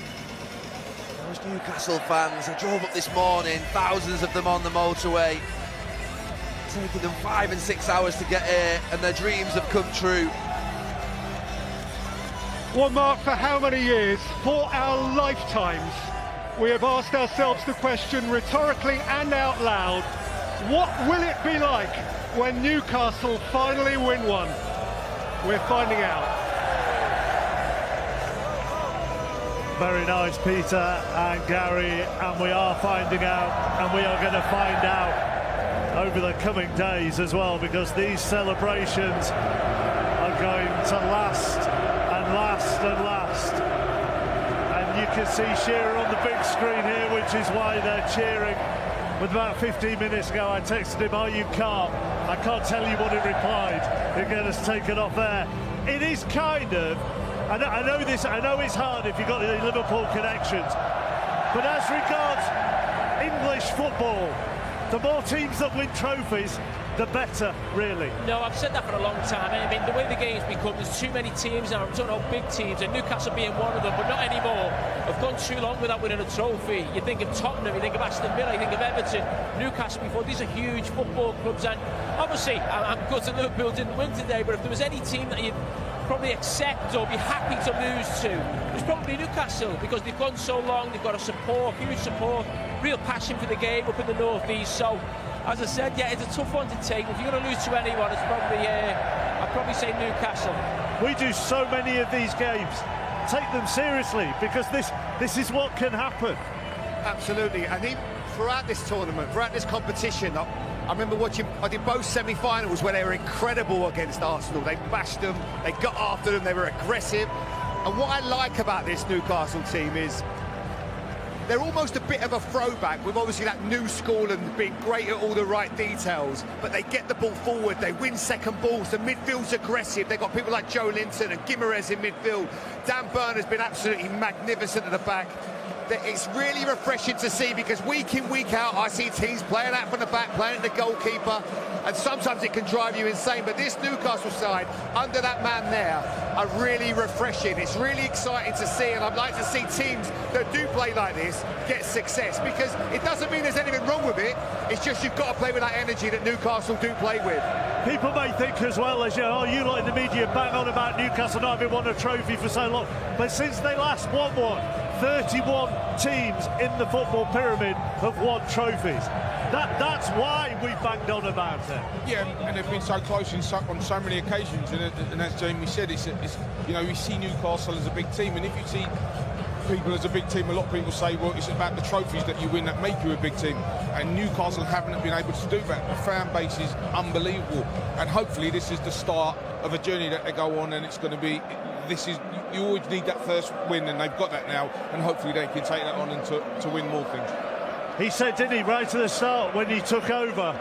S6: those Newcastle fans, I drove up this morning, thousands of them on the motorway. taking them 5 and 6 hours to get here, and their dreams have come true.
S3: Well, Mark, for how many years, for our lifetimes, we have asked ourselves the question rhetorically and out loud, what will it be like when Newcastle finally win one? We're finding out.
S2: Very nice, Peter and Gary, and we are finding out, and we are going to find out over the coming days as well, because these celebrations are going to last and last and last. And you can see Shearer on the big screen here, which is why they're cheering. With about 15 minutes ago, I texted him, "Are you calm?" I can't tell you what he replied. Again, it's taken off there. It is kind of, I know it's hard if you've got the Liverpool connections, but as regards English football, the more teams that win trophies, the better, really.
S13: No, I've said that for a long time. I mean, the way the game's become, there's too many teams now. I'm talking about big teams, and Newcastle being one of them, but not anymore. I've gone too long without winning a trophy. You think of Tottenham, you think of Aston Villa, you think of Everton, Newcastle before. These are huge football clubs, and obviously, I'm good that Liverpool didn't win today, but if there was any team that you'd probably accept or be happy to lose to, it's probably Newcastle, because they've gone so long, they've got a support, huge support, real passion for the game up in the North East. So, as I said, yeah, it's a tough one to take. If you're going to lose to anyone, it's probably, I'd probably say Newcastle.
S2: We do so many of these games. Take them seriously, because this is what can happen.
S1: Absolutely, and even throughout this tournament, throughout this competition, I remember I did both semi-finals where they were incredible against Arsenal. They bashed them, they got after them, they were aggressive. And what I like about this Newcastle team is they're almost a bit of a throwback with obviously that new school and being great at all the right details, but they get the ball forward, they win second balls, the midfield's aggressive, they've got people like Joe Linton and Guimaraes in midfield. Dan Burn has been absolutely magnificent at the back. It's really refreshing to see, because week in, week out, I see teams playing out from the back, playing at the goalkeeper, and sometimes it can drive you insane. But this Newcastle side, under that man there, are really refreshing. It's really exciting to see, and I'd like to see teams that do play like this get success, because it doesn't mean there's anything wrong with it. It's just you've got to play with that energy that Newcastle do play with.
S2: People may think as well as, you lot in the media bang on about Newcastle not having won a trophy for so long, but since they last won one, 31 teams in the football pyramid have won trophies. That's why we banged on about it.
S9: Yeah, and they've been so close on so many occasions, and as Jamie said, it's you see Newcastle as a big team, and if you see people as a big team, a lot of people say, well, it's about the trophies that you win that make you a big team, and Newcastle haven't been able to do that. The fan base is unbelievable, and hopefully this is the start of a journey that they go on, and it's going to be, you always need that first win, and they've got that now, and hopefully they can take that on and to win more things.
S2: He said, didn't he, right at the start when he took over,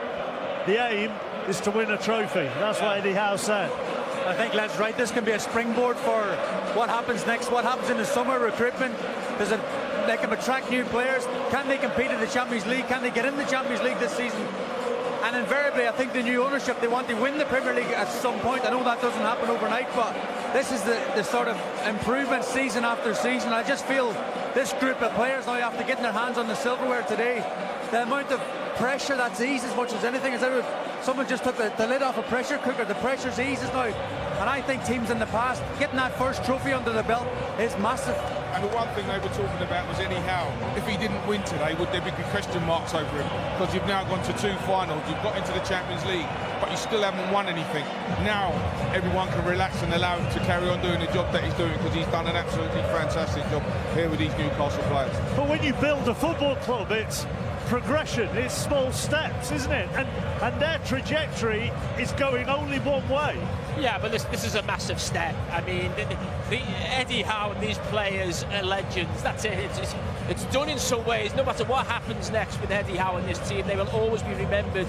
S2: the aim is to win a trophy. That's what Eddie Howe said.
S12: I think Led's right. This can be a springboard for what happens next, what happens in the summer recruitment. They can attract new players. Can they compete in the Champions League? Can they get in the Champions League this season? And invariably, I think the new ownership, they want to win the Premier League at some point. I know that doesn't happen overnight, but this is the sort of improvement season after season. I just feel this group of players now, after getting their hands on the silverware today, the amount of pressure that's eased as much as anything. As someone just took the lid off a pressure cooker. The pressure's eases now. And I think teams in the past, getting that first trophy under the belt is massive.
S9: And the one thing they were talking about was Eddie Howe. If he didn't win today, would there be question marks over him? Because you've now gone to 2 finals, you've got into the Champions League, but you still haven't won anything. Now everyone can relax and allow him to carry on doing the job that he's doing, because he's done an absolutely fantastic job here with these Newcastle players.
S2: But when you build a football club, it's progression, it's small steps, isn't it? And their trajectory is going only one way.
S13: Yeah, but this is a massive step. I mean, the Eddie Howe and these players are legends. That's it. It's done in some ways. No matter what happens next with Eddie Howe and this team, they will always be remembered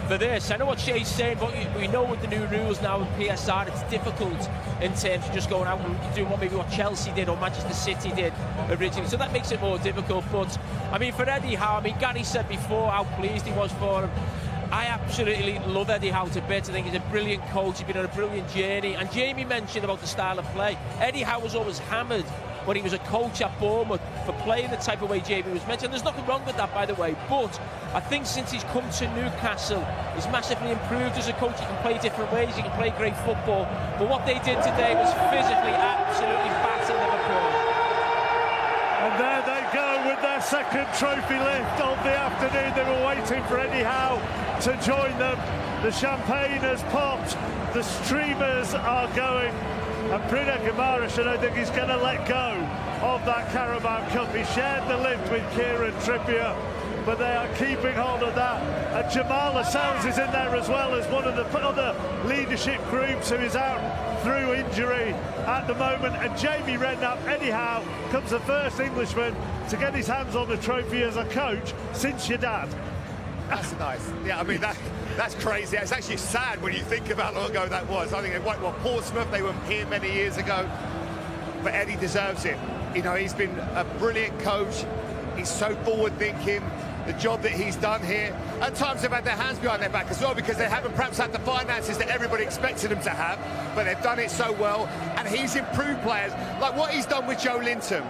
S13: for this. I know what Shay's saying, but we know with the new rules now with PSR, it's difficult in terms of just going out and doing what Chelsea did or Manchester City did originally. So that makes it more difficult. But I mean, for Eddie Howe, I mean, Gary said before how pleased he was for him. I absolutely love Eddie Howe to bits. I think he's a brilliant coach. He's been on a brilliant journey. And Jamie mentioned about the style of play. Eddie Howe was always hammered when he was a coach at Bournemouth for playing the type of way Jamie was mentioned. There's nothing wrong with that, by the way, but I think since he's come to Newcastle, he's massively improved as a coach. He can play different ways, he can play great football, but what they did today was physically absolutely batter Liverpool.
S2: And there they go with their second trophy lift of the afternoon. They were waiting for Eddie Howe to join them. The champagne has popped, the streamers are going, and Prina Kamarish, I don't think he's going to let go of that Carabao Cup. He shared the lift with Kieran Trippier, but they are keeping hold of that. And Jamal Lascelles is in there as well as one of the other leadership groups who is out through injury at the moment. And Jamie Redknapp, Eddie Howe, comes the first Englishman to get his hands on the trophy as a coach since your dad.
S1: That's nice. Yeah, I mean, that's crazy. It's actually sad when you think about how long ago that was. I think Portsmouth, they were here many years ago. But Eddie deserves it. You know, he's been a brilliant coach. He's so forward-thinking. The job that he's done here. At times they've had their hands behind their back as well because they haven't perhaps had the finances that everybody expected them to have, but they've done it so well, and he's improved players. Like what he's done with Joe Linton.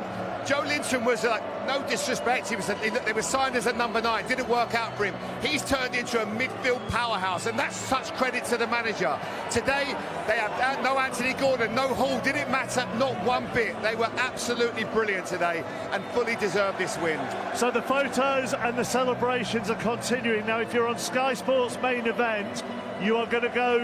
S1: Joe Linton was like, no disrespect, they were signed as a number 9, didn't work out for him. He's turned into a midfield powerhouse, and that's such credit to the manager. Today, they have no Anthony Gordon, no Hall, didn't matter, not one bit. They were absolutely brilliant today and fully deserved this win.
S2: So the photos and the celebrations are continuing. Now, if you're on Sky Sports main event, you are going to go